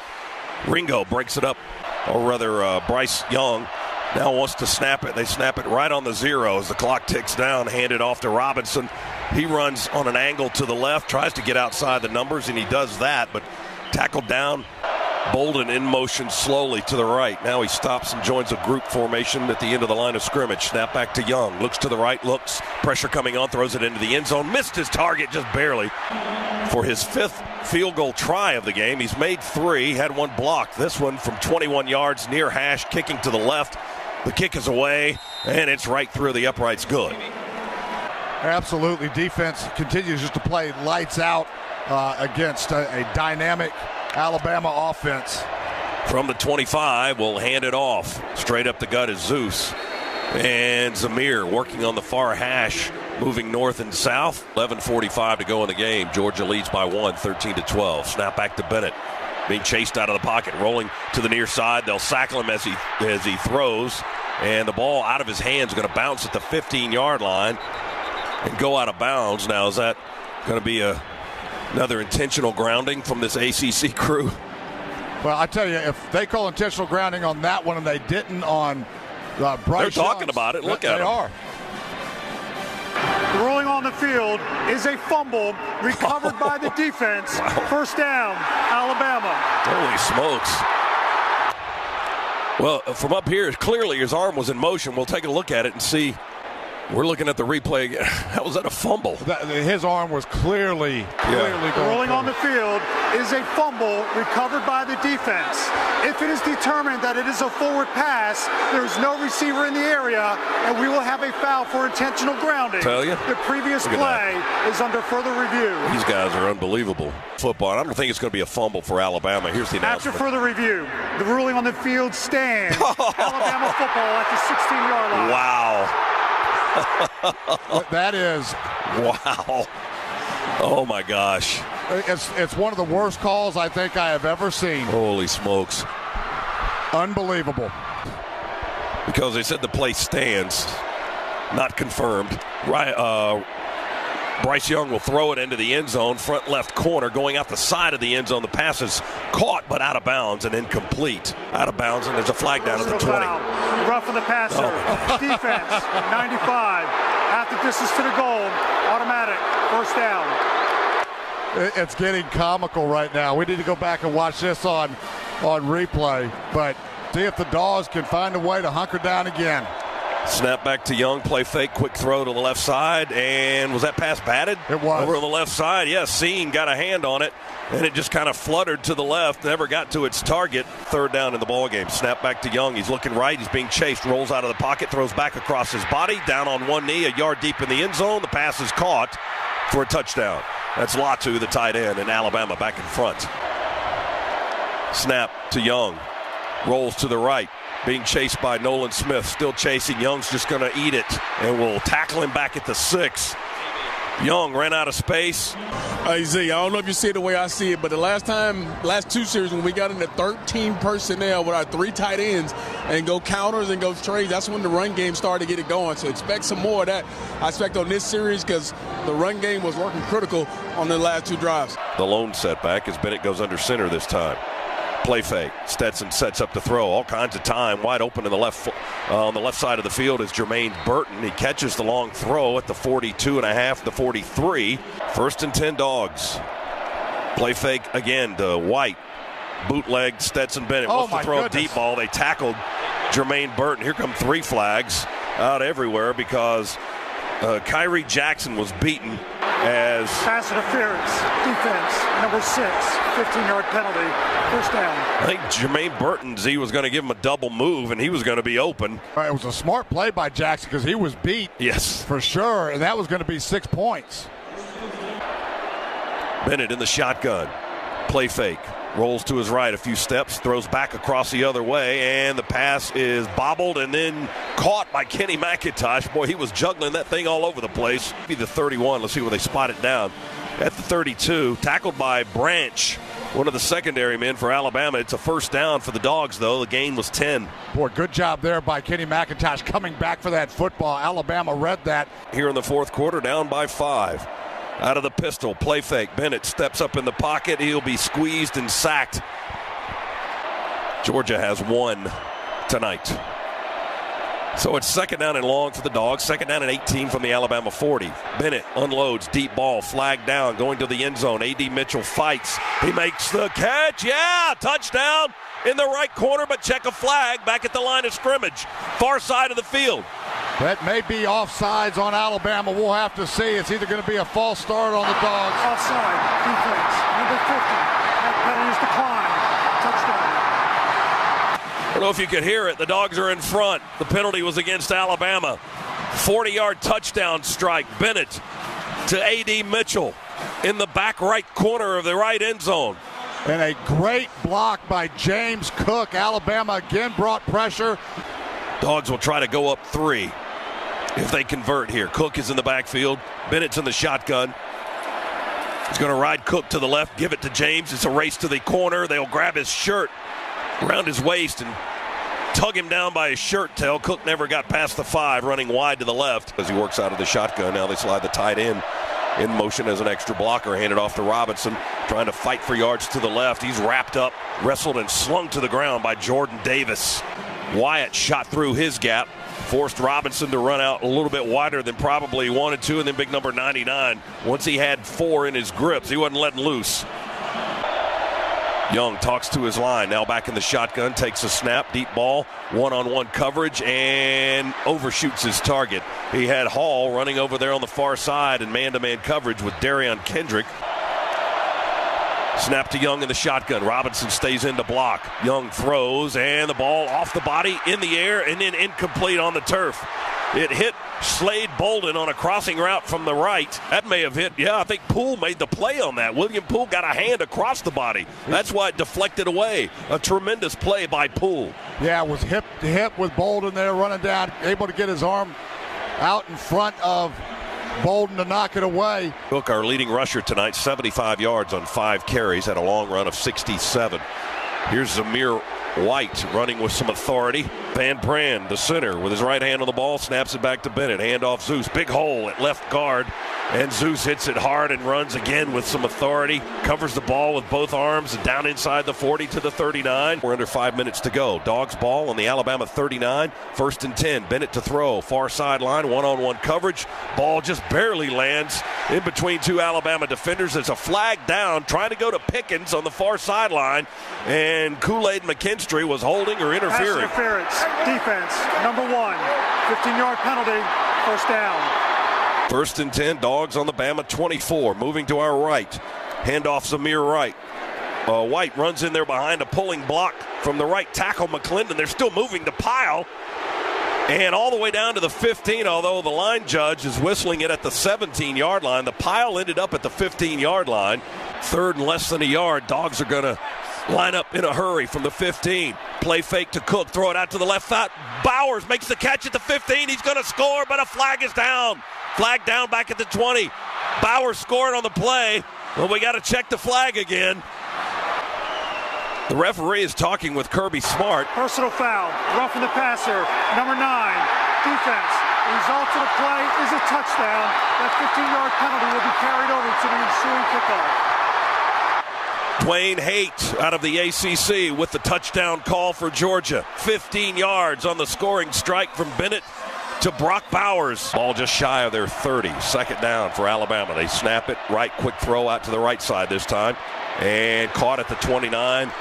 Ringo breaks it up, or rather Bryce Young now wants to snap it. They snap it right on the 0 as the clock ticks down, hand it off to Robinson. He runs on an angle to the left, tries to get outside the numbers, and he does that, but tackled down. Bolden in motion slowly to the right. Now he stops and joins a group formation at the end of the line of scrimmage. Snap back to Young. Looks to the right, looks. Pressure coming on, throws it into the end zone. Missed his target just barely. For his 5th field goal try of the game, he's made 3, had 1 blocked. This one from 21 yards near hash, kicking to the left. The kick is away, and it's right through the uprights. Good. Absolutely. Defense continues just to play lights out against a dynamic Alabama offense. From the 25, we'll hand it off. Straight up the gut is Zeus. And Zamir working on the far hash, moving north and south. 11:45 to go in the game. Georgia leads by 1, 13-12. Snap back to Bennett. Being chased out of the pocket, rolling to the near side. They'll sackle him as he throws. And the ball out of his hands going to bounce at the 15-yard line and go out of bounds. Now, is that going to be another intentional grounding from this ACC crew? Well, I tell you, if they call intentional grounding on that one and they didn't on Bryce They're talking Young's, about it. Look at them. They are. on the field is a fumble recovered by the defense. First down, Alabama. Holy smokes. Well, from up here, clearly his arm was in motion. We'll take a look at it and see. We're looking at the replay. How was that a fumble? His arm was clearly going. Rolling on the field is a fumble recovered by the defense. If it is determined that it is a forward pass, there is no receiver in the area, and we will have a foul for intentional grounding. Tell you. The previous play is under further review. These guys are unbelievable. Football. I don't think it's going to be a fumble for Alabama. Here's the announcement. After further review, the ruling on the field stands. Alabama football at the 16-yard line. Wow. That is wow. Oh my gosh. It's one of the worst calls I think I have ever seen. Holy smokes. Unbelievable. Because they said the play stands, not confirmed. Right, Bryce Young will throw it into the end zone, front left corner, going out the side of the end zone. The pass is caught but out of bounds and incomplete. Out of bounds, and there's a flag down at the 20. Roughing the passer. Defense, 95. Half the distance to the goal. Automatic. First down. It's getting comical right now. We need to go back and watch this on replay. But see if the Dogs can find a way to hunker down again. Snap back to Young, play fake, quick throw to the left side, and was that pass batted? It was. Over on the left side, yes, Seen got a hand on it, and it just kind of fluttered to the left, never got to its target. Third down in the ballgame. Snap back to Young, he's looking right, he's being chased, rolls out of the pocket, throws back across his body, down on one knee, a yard deep in the end zone. The pass is caught for a touchdown. That's Latu, the tight end, and Alabama back in front. Snap to Young, rolls to the right. Being chased by Nolan Smith, still chasing. Young's just going to eat it, and we'll tackle him back at the 6. Young ran out of space. Hey, Z, I don't know if you see it the way I see it, but the last two series when we got into 13 personnel with our 3 tight ends and go counters and go trades, that's when the run game started to get it going. So expect some more of that. I expect on this series because the run game was working critical on the last 2 drives. The lone setback as Bennett goes under center this time. Play fake. Stetson sets up the throw. All kinds of time. Wide open in the left on the left side of the field is Jermaine Burton. He catches the long throw at the 42.5, the 43. First and 10 Dogs. Play fake again to White. Bootleg Stetson Bennett wants to throw a deep ball. They tackled Jermaine Burton. Here come 3 flags out everywhere because Kyrie Jackson was beaten as pass interference. Defense, number 6, 15-yard penalty. First down. I think Jermaine Burton, Z, was going to give him a double move, and he was going to be open. It was a smart play by Jackson because he was beat. Yes. For sure, and that was going to be 6 points. Bennett in the shotgun. Play fake. Rolls to his right a few steps, throws back across the other way, and the pass is bobbled and then caught by Kenny McIntosh. Boy, he was juggling that thing all over the place. Be the 31. Let's see where they spot it down. At the 32, tackled by Branch, one of the secondary men for Alabama. It's a first down for the Dogs, though. The gain was 10. Boy, good job there by Kenny McIntosh coming back for that football. Alabama read that. Here in the fourth quarter, down by 5. Out of the pistol, play fake. Bennett steps up in the pocket. He'll be squeezed and sacked. Georgia has 1 tonight. So it's second down and long for the Dogs. Second down and 18 from the Alabama 40. Bennett unloads, deep ball, flag down, going to the end zone. A.D. Mitchell fights. He makes the catch. Yeah, touchdown in the right corner, but check a flag back at the line of scrimmage. Far side of the field. That may be offsides on Alabama. We'll have to see. It's either going to be a false start on the Dogs. Offside. Defense. Number 50. That penalty is declined. Touchdown. I don't know if you could hear it. The Dogs are in front. The penalty was against Alabama. 40-yard touchdown strike. Bennett to A.D. Mitchell in the back right corner of the right end zone. And a great block by James Cook. Alabama again brought pressure. Dogs will try to go up 3 if they convert here. Cook is in the backfield. Bennett's in the shotgun. He's going to ride Cook to the left, give it to James. It's a race to the corner. They'll grab his shirt around his waist and tug him down by his shirt tail. Cook never got past the 5, running wide to the left as he works out of the shotgun. Now they slide the tight end in motion as an extra blocker, handed off to Robinson, trying to fight for yards to the left. He's wrapped up, wrestled, and slung to the ground by Jordan Davis. Wyatt shot through his gap, forced Robinson to run out a little bit wider than probably he wanted to, and then big number 99, once he had 4 in his grips, he wasn't letting loose. Young talks to his line, now back in the shotgun, takes a snap, deep ball, one-on-one coverage, and overshoots his target. He had Hall running over there on the far side in man-to-man coverage with Derion Kendrick. Snap to Young in the shotgun. Robinson stays in to block. Young throws, and the ball off the body, in the air, and then incomplete on the turf. It hit Slade Bolden on a crossing route from the right. That may have hit, I think Poole made the play on that. William Poole got a hand across the body. That's why it deflected away. A tremendous play by Poole. Yeah, it was hip to hip with Bolden there running down, able to get his arm out in front of Bolden to knock it away. Look, our leading rusher tonight, 75 yards on 5 carries, had a long run of 67. Here's Zamir White running with some authority. Van Brand, the center, with his right hand on the ball, snaps it back to Bennett. Hand off Zeus. Big hole at left guard. And Zeus hits it hard and runs again with some authority. Covers the ball with both arms and down inside the 40 to the 39. We're under 5 minutes to go. Dogs ball on the Alabama 39. 1st and 10. Bennett to throw. Far sideline. One-on-one coverage. Ball just barely lands in between 2 Alabama defenders. There's a flag down trying to go to Pickens on the far sideline. And Kool-Aid McKinstry was holding or interfering. Pass interference. Defense. Number 1. 15-yard penalty. 1st down. 1st and 10, Dogs on the Bama 24. Moving to our right. Handoff Zamir White. White runs in there behind a pulling block from the right tackle, McClendon. They're still moving the pile. And all the way down to the 15, although the line judge is whistling it at the 17-yard line. The pile ended up at the 15-yard line. 3rd and less than a yard. Dogs are going to line up in a hurry from the 15. Play fake to Cook. Throw it out to the left side. Bowers makes the catch at the 15. He's going to score, but a flag is down. Flag down back at the 20. Bowers scored on the play. Well, we got to check the flag again. The referee is talking with Kirby Smart. Personal foul. Roughing the passer. Number 9. Defense. The result of the play is a touchdown. That 15-yard penalty will be carried over to the ensuing kickoff. Dwayne Haight out of the ACC with the touchdown call for Georgia. 15 yards on the scoring strike from Bennett to Brock Bowers. Ball just shy of their 30. 2nd down for Alabama. They snap it right, quick throw out to the right side this time. And caught at the 29.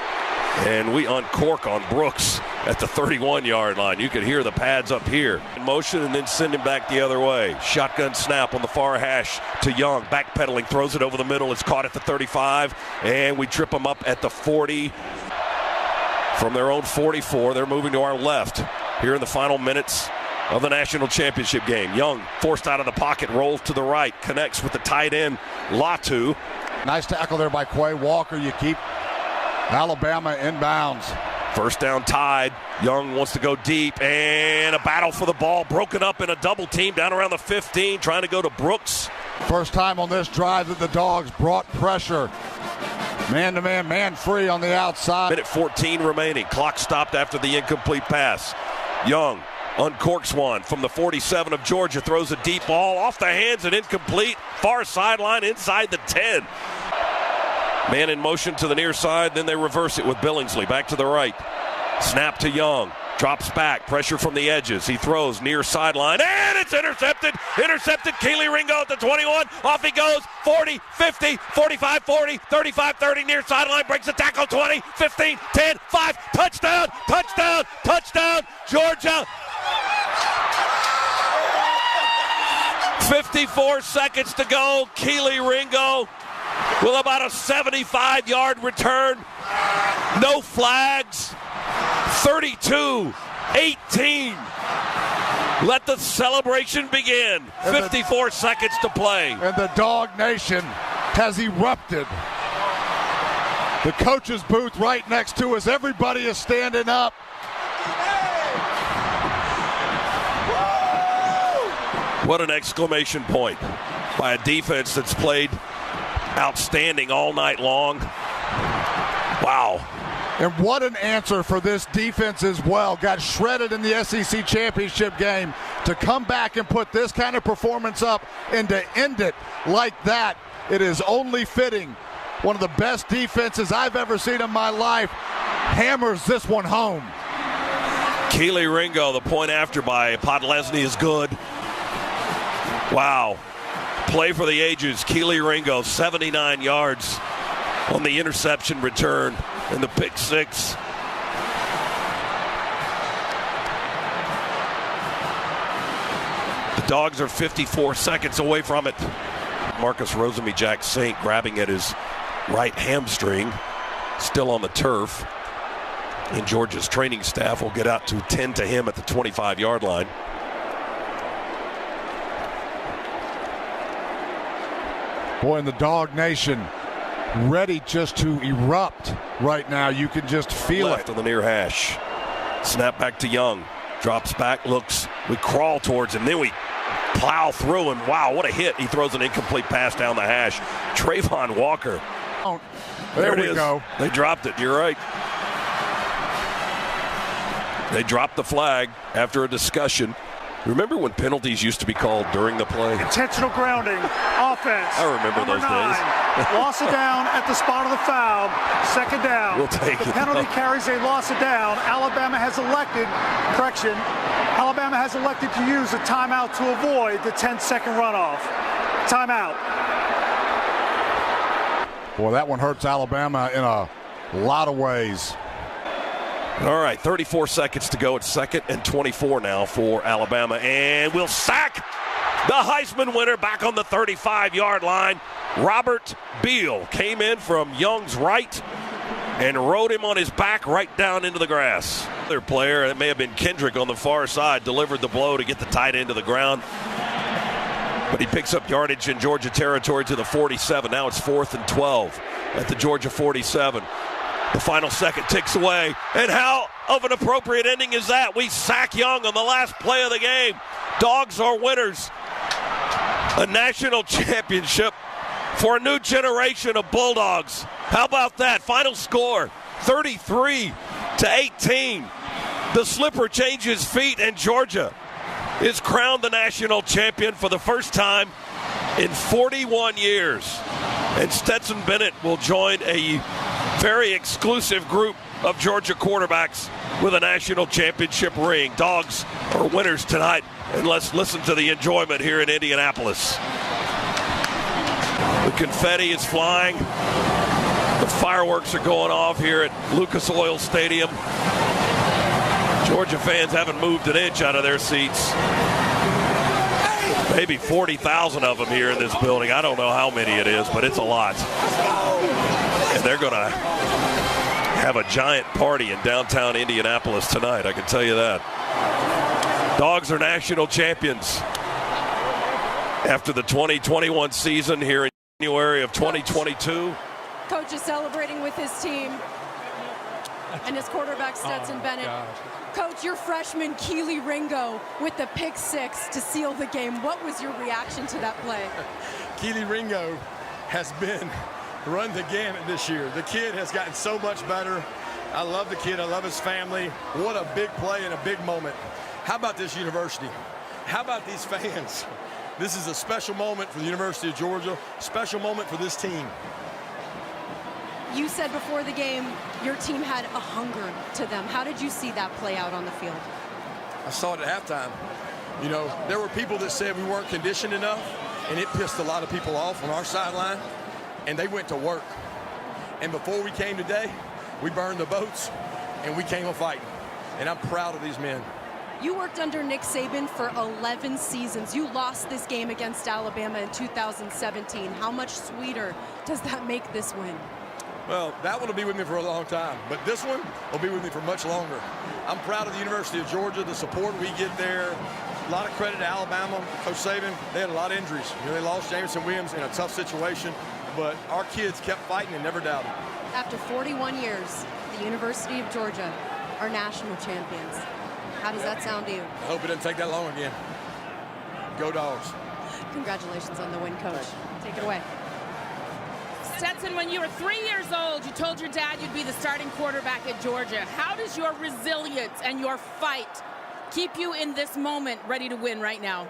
And we uncork on Brooks at the 31-yard line. You could hear the pads up here. In motion and then send him back the other way. Shotgun snap on the far hash to Young. Backpedaling, throws it over the middle. It's caught at the 35. And we trip him up at the 40. From their own 44, they're moving to our left here in the final minutes of the national championship game. Young forced out of the pocket, rolls to the right, connects with the tight end, Latu. Nice tackle there by Quay Walker. You keep Alabama inbounds. 1st down tied. Young wants to go deep, and a battle for the ball, broken up in a double team down around the 15, trying to go to Brooks. First time on this drive that the Dogs brought pressure. Man-to-man, man-free on the outside. Minute 14 remaining. Clock stopped after the incomplete pass. Young uncorks one from the 47 of Georgia, throws a deep ball off the hands and incomplete. Far sideline inside the 10. Man in motion to the near side, then they reverse it with Billingsley back to the right. Snap to Young. Drops back, pressure from the edges. He throws near sideline, and it's intercepted. Intercepted. Keely Ringo at the 21. Off he goes. 40, 50, 45, 40, 35, 30. Near sideline, breaks the tackle. 20, 15, 10, 5. Touchdown, touchdown, touchdown. Georgia. 54 seconds to go. Keely Ringo with about a 75-yard return. No flags. 32-18. Let the celebration begin. 54 seconds to play. And the Dog Nation has erupted. The coach's booth right next to us. Everybody is standing up. What an exclamation point by a defense that's played outstanding all night long. Wow. And what an answer for this defense as well. Got shredded in the SEC championship game. To come back and put this kind of performance up and to end it like that, it is only fitting. One of the best defenses I've ever seen in my life hammers this one home. Keely Ringo, the point after by Podlesny is good. Wow. Play for the ages. Keely Ringo, 79 yards on the interception return and the pick six. The Dogs are 54 seconds away from it. Marcus Rosemy-Jack Saint grabbing at his right hamstring, still on the turf. And Georgia's training staff will get out to tend to him at the 25-yard line. Boy, in the Dog Nation, ready just to erupt right now. You can just feel Left it. on the near hash. Snap back to Young. Drops back, looks. We crawl towards him. Then we plow through him. Wow, what a hit. He throws an incomplete pass down the hash. Trayvon Walker. There we go. They dropped it. You're right. They dropped the flag after a discussion. Remember when penalties used to be called during the play? Intentional grounding, offense. I remember Number those 9. days. Loss of down at the spot of the foul. Second down. We'll take the it. penalty carries a loss of down. Alabama has elected to use a timeout to avoid the 10-second runoff. Timeout. Boy, that one hurts Alabama in a lot of ways. All right, 34 seconds to go. It's 2nd and 24 now for Alabama. And we'll sack the Heisman winner back on the 35-yard line. Robert Beal came in from Young's right and rode him on his back right down into the grass. Their player, it may have been Kendrick on the far side, delivered the blow to get the tight end to the ground. But he picks up yardage in Georgia territory to the 47. Now it's 4th and 12 at the Georgia 47. The final second ticks away. And how of an appropriate ending is that? We sack Young on the last play of the game. Dogs are winners. A national championship for a new generation of Bulldogs. How about that? Final score, 33-18. The slipper changes feet, and Georgia is crowned the national champion for the first time in 41 years. And Stetson Bennett will join a very exclusive group of Georgia quarterbacks with a national championship ring. Dogs are winners tonight, and let's listen to the enjoyment here in Indianapolis. The confetti is flying. The fireworks are going off here at Lucas Oil Stadium. Georgia fans haven't moved an inch out of their seats. Maybe 40,000 of them here in this building. I don't know how many it is, but it's a lot. And they're going to have a giant party in downtown Indianapolis tonight, I can tell you that. Dogs are national champions after the 2021 season here in January of 2022. Coach is celebrating with his team and his quarterback, Stetson Bennett. Gosh. Coach, your freshman, Keely Ringo, with the pick six to seal the game. What was your reaction to that play? Keely Ringo has been run the gamut this year. The kid has gotten so much better. I love the kid. I love his family. What a big play and a big moment. How about this university? How about these fans? This is a special moment for the University of Georgia, special moment for this team. You said before the game your team had a hunger to them. How did you see that play out on the field? I saw it at halftime. You know, there were people that said we weren't conditioned enough, and it pissed a lot of people off on our sideline, and they went to work. And before we came today, we burned the boats, and we came a fighting. And I'm proud of these men. You worked under Nick Saban for 11 seasons. You lost this game against Alabama in 2017. How much sweeter does that make this win? Well, that one will be with me for a long time, but this one will be with me for much longer. I'm proud of the University of Georgia, the support we get there. A lot of credit to Alabama, Coach Saban. They had a lot of injuries. You know, they lost Jameson Williams in a tough situation, but our kids kept fighting and never doubted. After 41 years, the University of Georgia are national champions. How does that sound to you? I hope it doesn't take that long again. Go Dogs. Congratulations on the win, Coach. Take it away. Stetson, when you were 3 years old, you told your dad you'd be the starting quarterback at Georgia. How does your resilience and your fight keep you in this moment ready to win right now?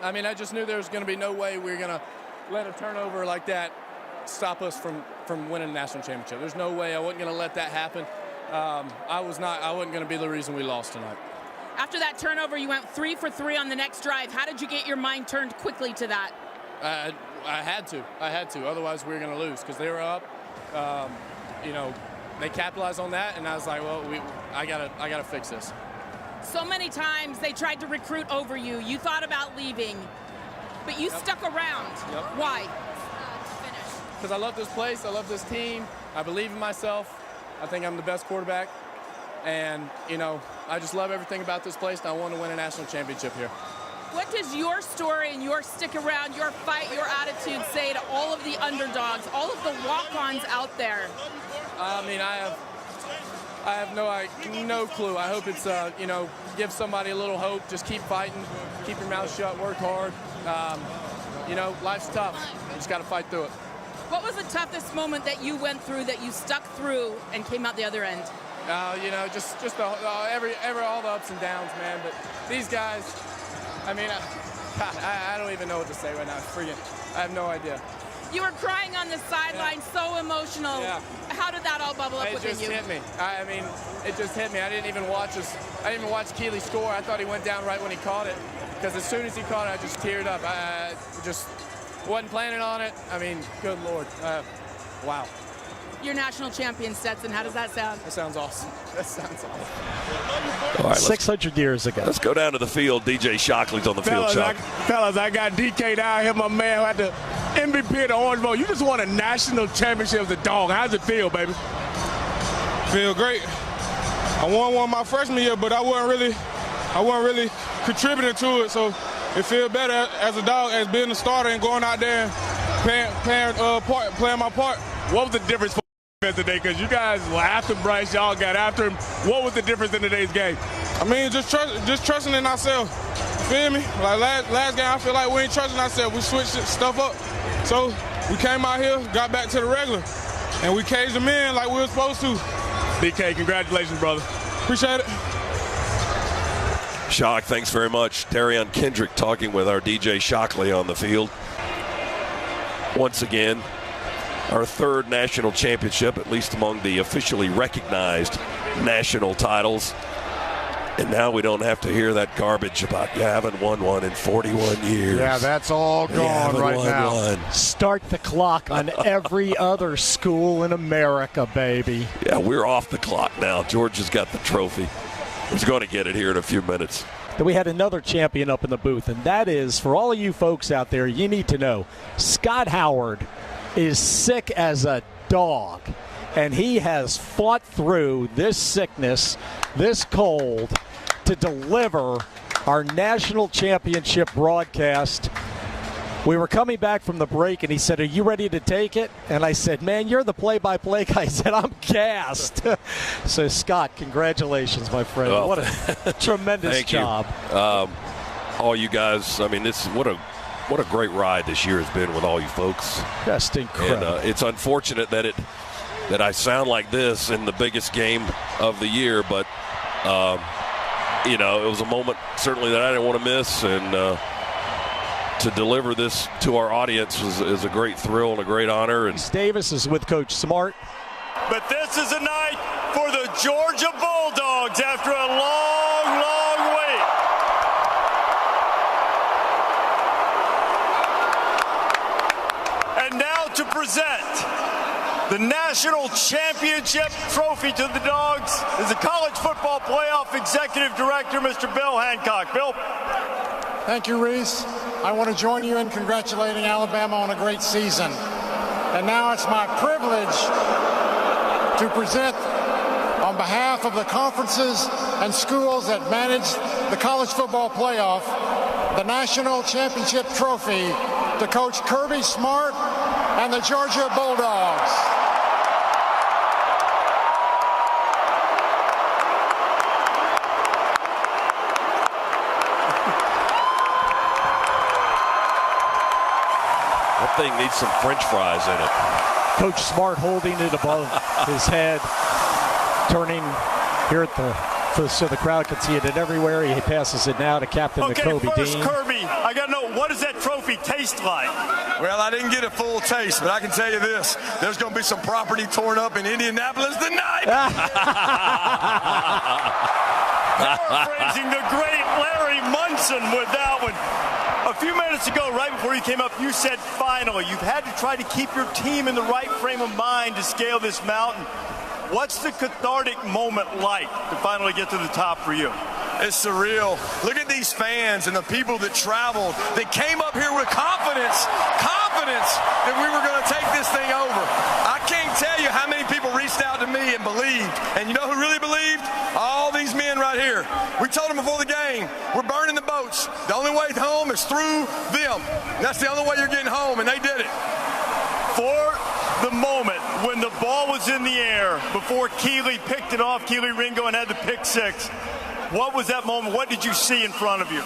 I mean, I just knew there was going to be no way we were going to let a turnover like that stop us from winning a national championship. There's no way. I wasn't going to let that happen. I wasn't going to be the reason we lost tonight. After that turnover, you went 3 for 3 on the next drive. How did you get your mind turned quickly to that? I had to. Otherwise, we were going to lose because they were up. They capitalized on that, and I was like, well, I gotta fix this. So many times they tried to recruit over you. You thought about leaving, but you stuck around. Yep. Why? Because I love this place. I love this team. I believe in myself. I think I'm the best quarterback. And, I just love everything about this place, and I want to win a national championship here. What does your story and your stick around, your fight, your attitude say to all of the underdogs, all of the walk-ons out there? I mean, I have no clue. I hope it's, give somebody a little hope. Just keep fighting, keep your mouth shut, work hard. Life's tough. You just got to fight through it. What was the toughest moment that you went through that you stuck through and came out the other end? Just all the ups and downs, man. But these guys, I mean, I don't even know what to say right now. I have no idea. You were crying on the sideline, so emotional. Yeah. How did that all bubble up within you? It just hit me. It just hit me. I didn't even watch Keeley score. I thought he went down right when he caught it. Because as soon as he caught it, I just teared up. I just wasn't planning on it. I mean, good Lord. Wow. You're national champion, Stetson. How does that sound? That sounds awesome. All right, 600 years ago. Let's go down to the field. DJ Shockley's on the field. Fellas, I got DK down here, my man, who had the MVP of the Orange Bowl. You just won a national championship as a dog. How's it feel, baby? Feel great. I won one my freshman year, but I wasn't really contributing to it. So it feels better as a dog, as being a starter and going out there and playing my part. What was the difference for today? Because you guys were after Bryce, y'all got after him. What was the difference in today's game? I mean, just trusting in ourselves. You feel me? Like last game, I feel like we ain't trusting ourselves. We switched stuff up. So we came out here, got back to the regular, and we caged them in like we were supposed to. DK, congratulations, brother. Appreciate it. Shock, thanks very much. Derion Kendrick talking with our DJ Shockley on the field. Once again, our third national championship, at least among the officially recognized national titles. And now we don't have to hear that garbage about you haven't won one in 41 years. Yeah, that's all gone right now. Start the clock on every other school in America, baby. Yeah, we're off the clock now. Georgia's got the trophy. He's going to get it here in a few minutes. We had another champion up in the booth, and that is, for all of you folks out there, you need to know, Scott Howard is sick as a dog, and he has fought through this sickness, this cold, to deliver our national championship broadcast. We were coming back from the break, and he said, "Are you ready to take it?" And I said, "Man, you're the play-by-play guy." He said, "I'm gassed." So, Scott, congratulations, my friend. Well, what a tremendous job. All you guys, I mean, what a great ride this year has been with all you folks. Just incredible. And it's unfortunate that I sound like this in the biggest game of the year, but it was a moment certainly that I didn't want to miss, and to deliver this to our audience is a great thrill and a great honor. And Davis is with Coach Smart. But this is a night for the Georgia Bulldogs after a long, long wait. And now to present the national championship trophy to the Dogs is the College Football Playoff Executive Director, Mr. Bill Hancock. Bill. Thank you, Reese. I want to join you in congratulating Alabama on a great season. And now it's my privilege to present, on behalf of the conferences and schools that manage the College Football Playoff, the National Championship Trophy to Coach Kirby Smart and the Georgia Bulldogs. that thing needs some French fries in it. Coach Smart holding it above his head, turning here at the so the crowd can see it everywhere. He passes it now to Captain Kobe first, Dean. Kirby, I got to know, what does that trophy taste like? Well, I didn't get a full taste, but I can tell you this. There's going to be some property torn up in Indianapolis tonight. Paraphrasing the great Larry Munson with that one. A few minutes ago, right before you came up, you said finally. You've had to try to keep your team in the right frame of mind to scale this mountain. What's the cathartic moment like to finally get to the top for you? It's surreal. Look at these fans and the people that traveled, that came up here with confidence that we were going to take this thing over. I can't tell you how many people reached out to me and believed. And you know who really believed? All these men right here. We told them before the game, we're burning the boats. The only way home is through them. That's the only way you're getting home, and they did it. For the moment when the ball was in the air before Keely picked it off, Keely Ringo, and had the pick six, what was that moment? What did you see in front of you?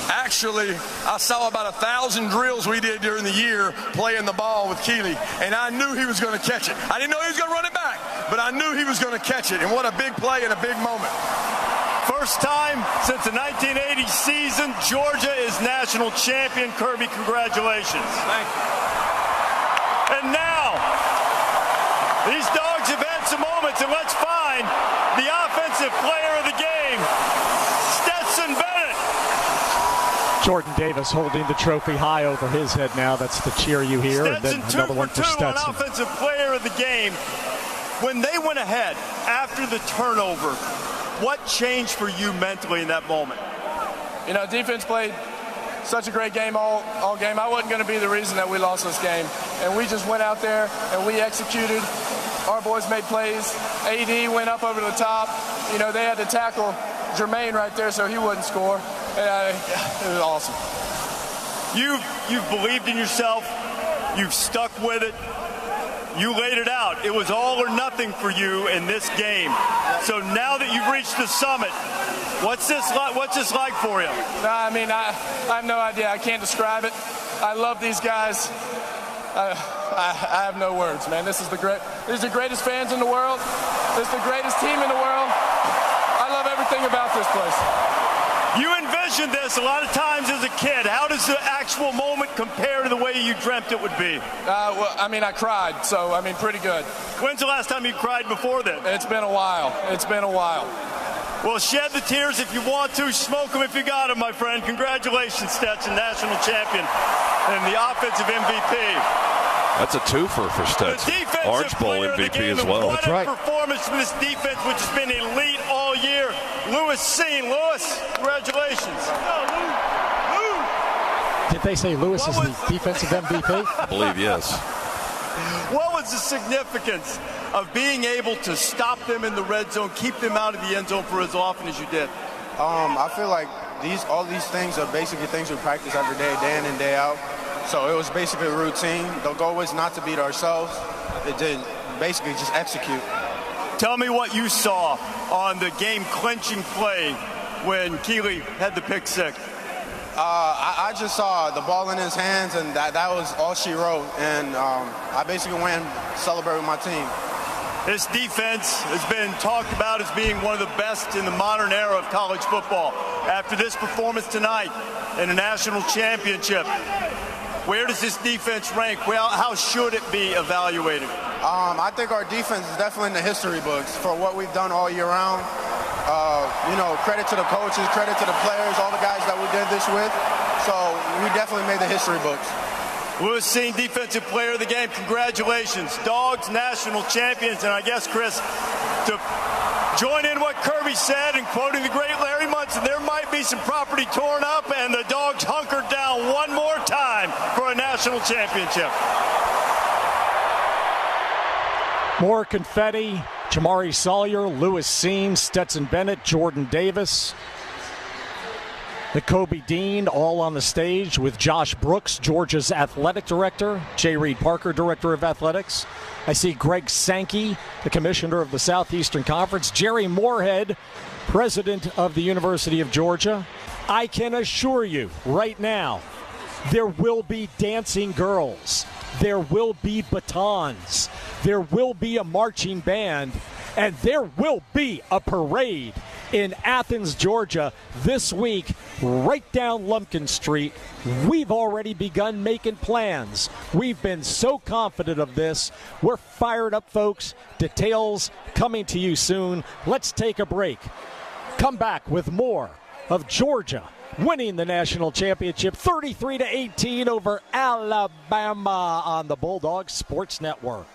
Actually, I saw about 1,000 drills we did during the year playing the ball with Keely, and I knew he was going to catch it. I didn't know he was going to run it back, but I knew he was going to catch it, and what a big play and a big moment. First time since the 1980 season, Georgia is national champion. Kirby, congratulations. Thank you. And now, these dogs have had some moments, and let's find the offensive player of the game, Stetson Bennett. Jordan Davis holding the trophy high over his head now. That's the cheer you hear. Stetson, and then another one for Stetson. On offensive player of the game. When they went ahead after the turnover, what changed for you mentally in that moment? You know, defense played such a great game all game. I wasn't going to be the reason that we lost this game. And we just went out there and we executed. Our boys made plays. AD went up over the top. You know, they had to tackle Jermaine right there so he wouldn't score. And it was awesome. You've believed in yourself. You've stuck with it. You laid it out. It was all or nothing for you in this game. So now that you've reached the summit, what's this like for you? I mean, I have no idea. I can't describe it. I love these guys. I have no words, man. These are the greatest fans in the world. This is the greatest team in the world. I love everything about this place. You envisioned this a lot of times as a kid. How does the actual moment compare to the way you dreamt it would be? Well, I mean, I cried, so, I mean, pretty good. When's the last time you cried before then? It's been a while. It's been a while. Well, shed the tears if you want to. Smoke them if you got them, my friend. Congratulations, Stetson, national champion and the offensive MVP. That's a twofer for Stetson. Orange Bowl MVP as well. That's right. Performance from this defense, which has been elite all year. Lewis Seen. Lewis, congratulations. Did they say Lewis is the defensive MVP? I believe yes. What was the significance of being able to stop them in the red zone, keep them out of the end zone for as often as you did? I feel like all these things are basically things we practice every day, day in and day out. So it was basically a routine. The goal was not to beat ourselves. It did basically just execute. Tell me what you saw on the game-clinching play when Keely had the pick six. I just saw the ball in his hands, and that was all she wrote. And I basically went and celebrated with my team. This defense has been talked about as being one of the best in the modern era of college football. After this performance tonight in a national championship, where does this defense rank? Well, how should it be evaluated? I think our defense is definitely in the history books for what we've done all year round. You know, credit to the coaches, credit to the players, all the guys that we did this with. So we definitely made the history books. Lewis Seen, defensive player of the game. Congratulations. Dogs, national champions. And I guess, Chris, to join in what Kirby said and quoting the great Larry Munson, there might be some property torn up and the Dogs hunkered down one more time for a national championship. More confetti. Jamari Sawyer, Lewis Seen, Stetson Bennett, Jordan Davis. The Kobe Dean all on the stage with Josh Brooks, Georgia's athletic director, J. Reed Parker, director of athletics. I see Greg Sankey, the commissioner of the Southeastern Conference, Jerry Moorhead, president of the University of Georgia. I can assure you right now, there will be dancing girls. There will be batons. There will be a marching band. And there will be a parade in Athens, Georgia this week, right down Lumpkin Street. We've already begun making plans. We've been so confident of this. We're fired up, folks. Details coming to you soon. Let's take a break. Come back with more of Georgia winning the national championship 33-18 over Alabama on the Bulldogs Sports Network.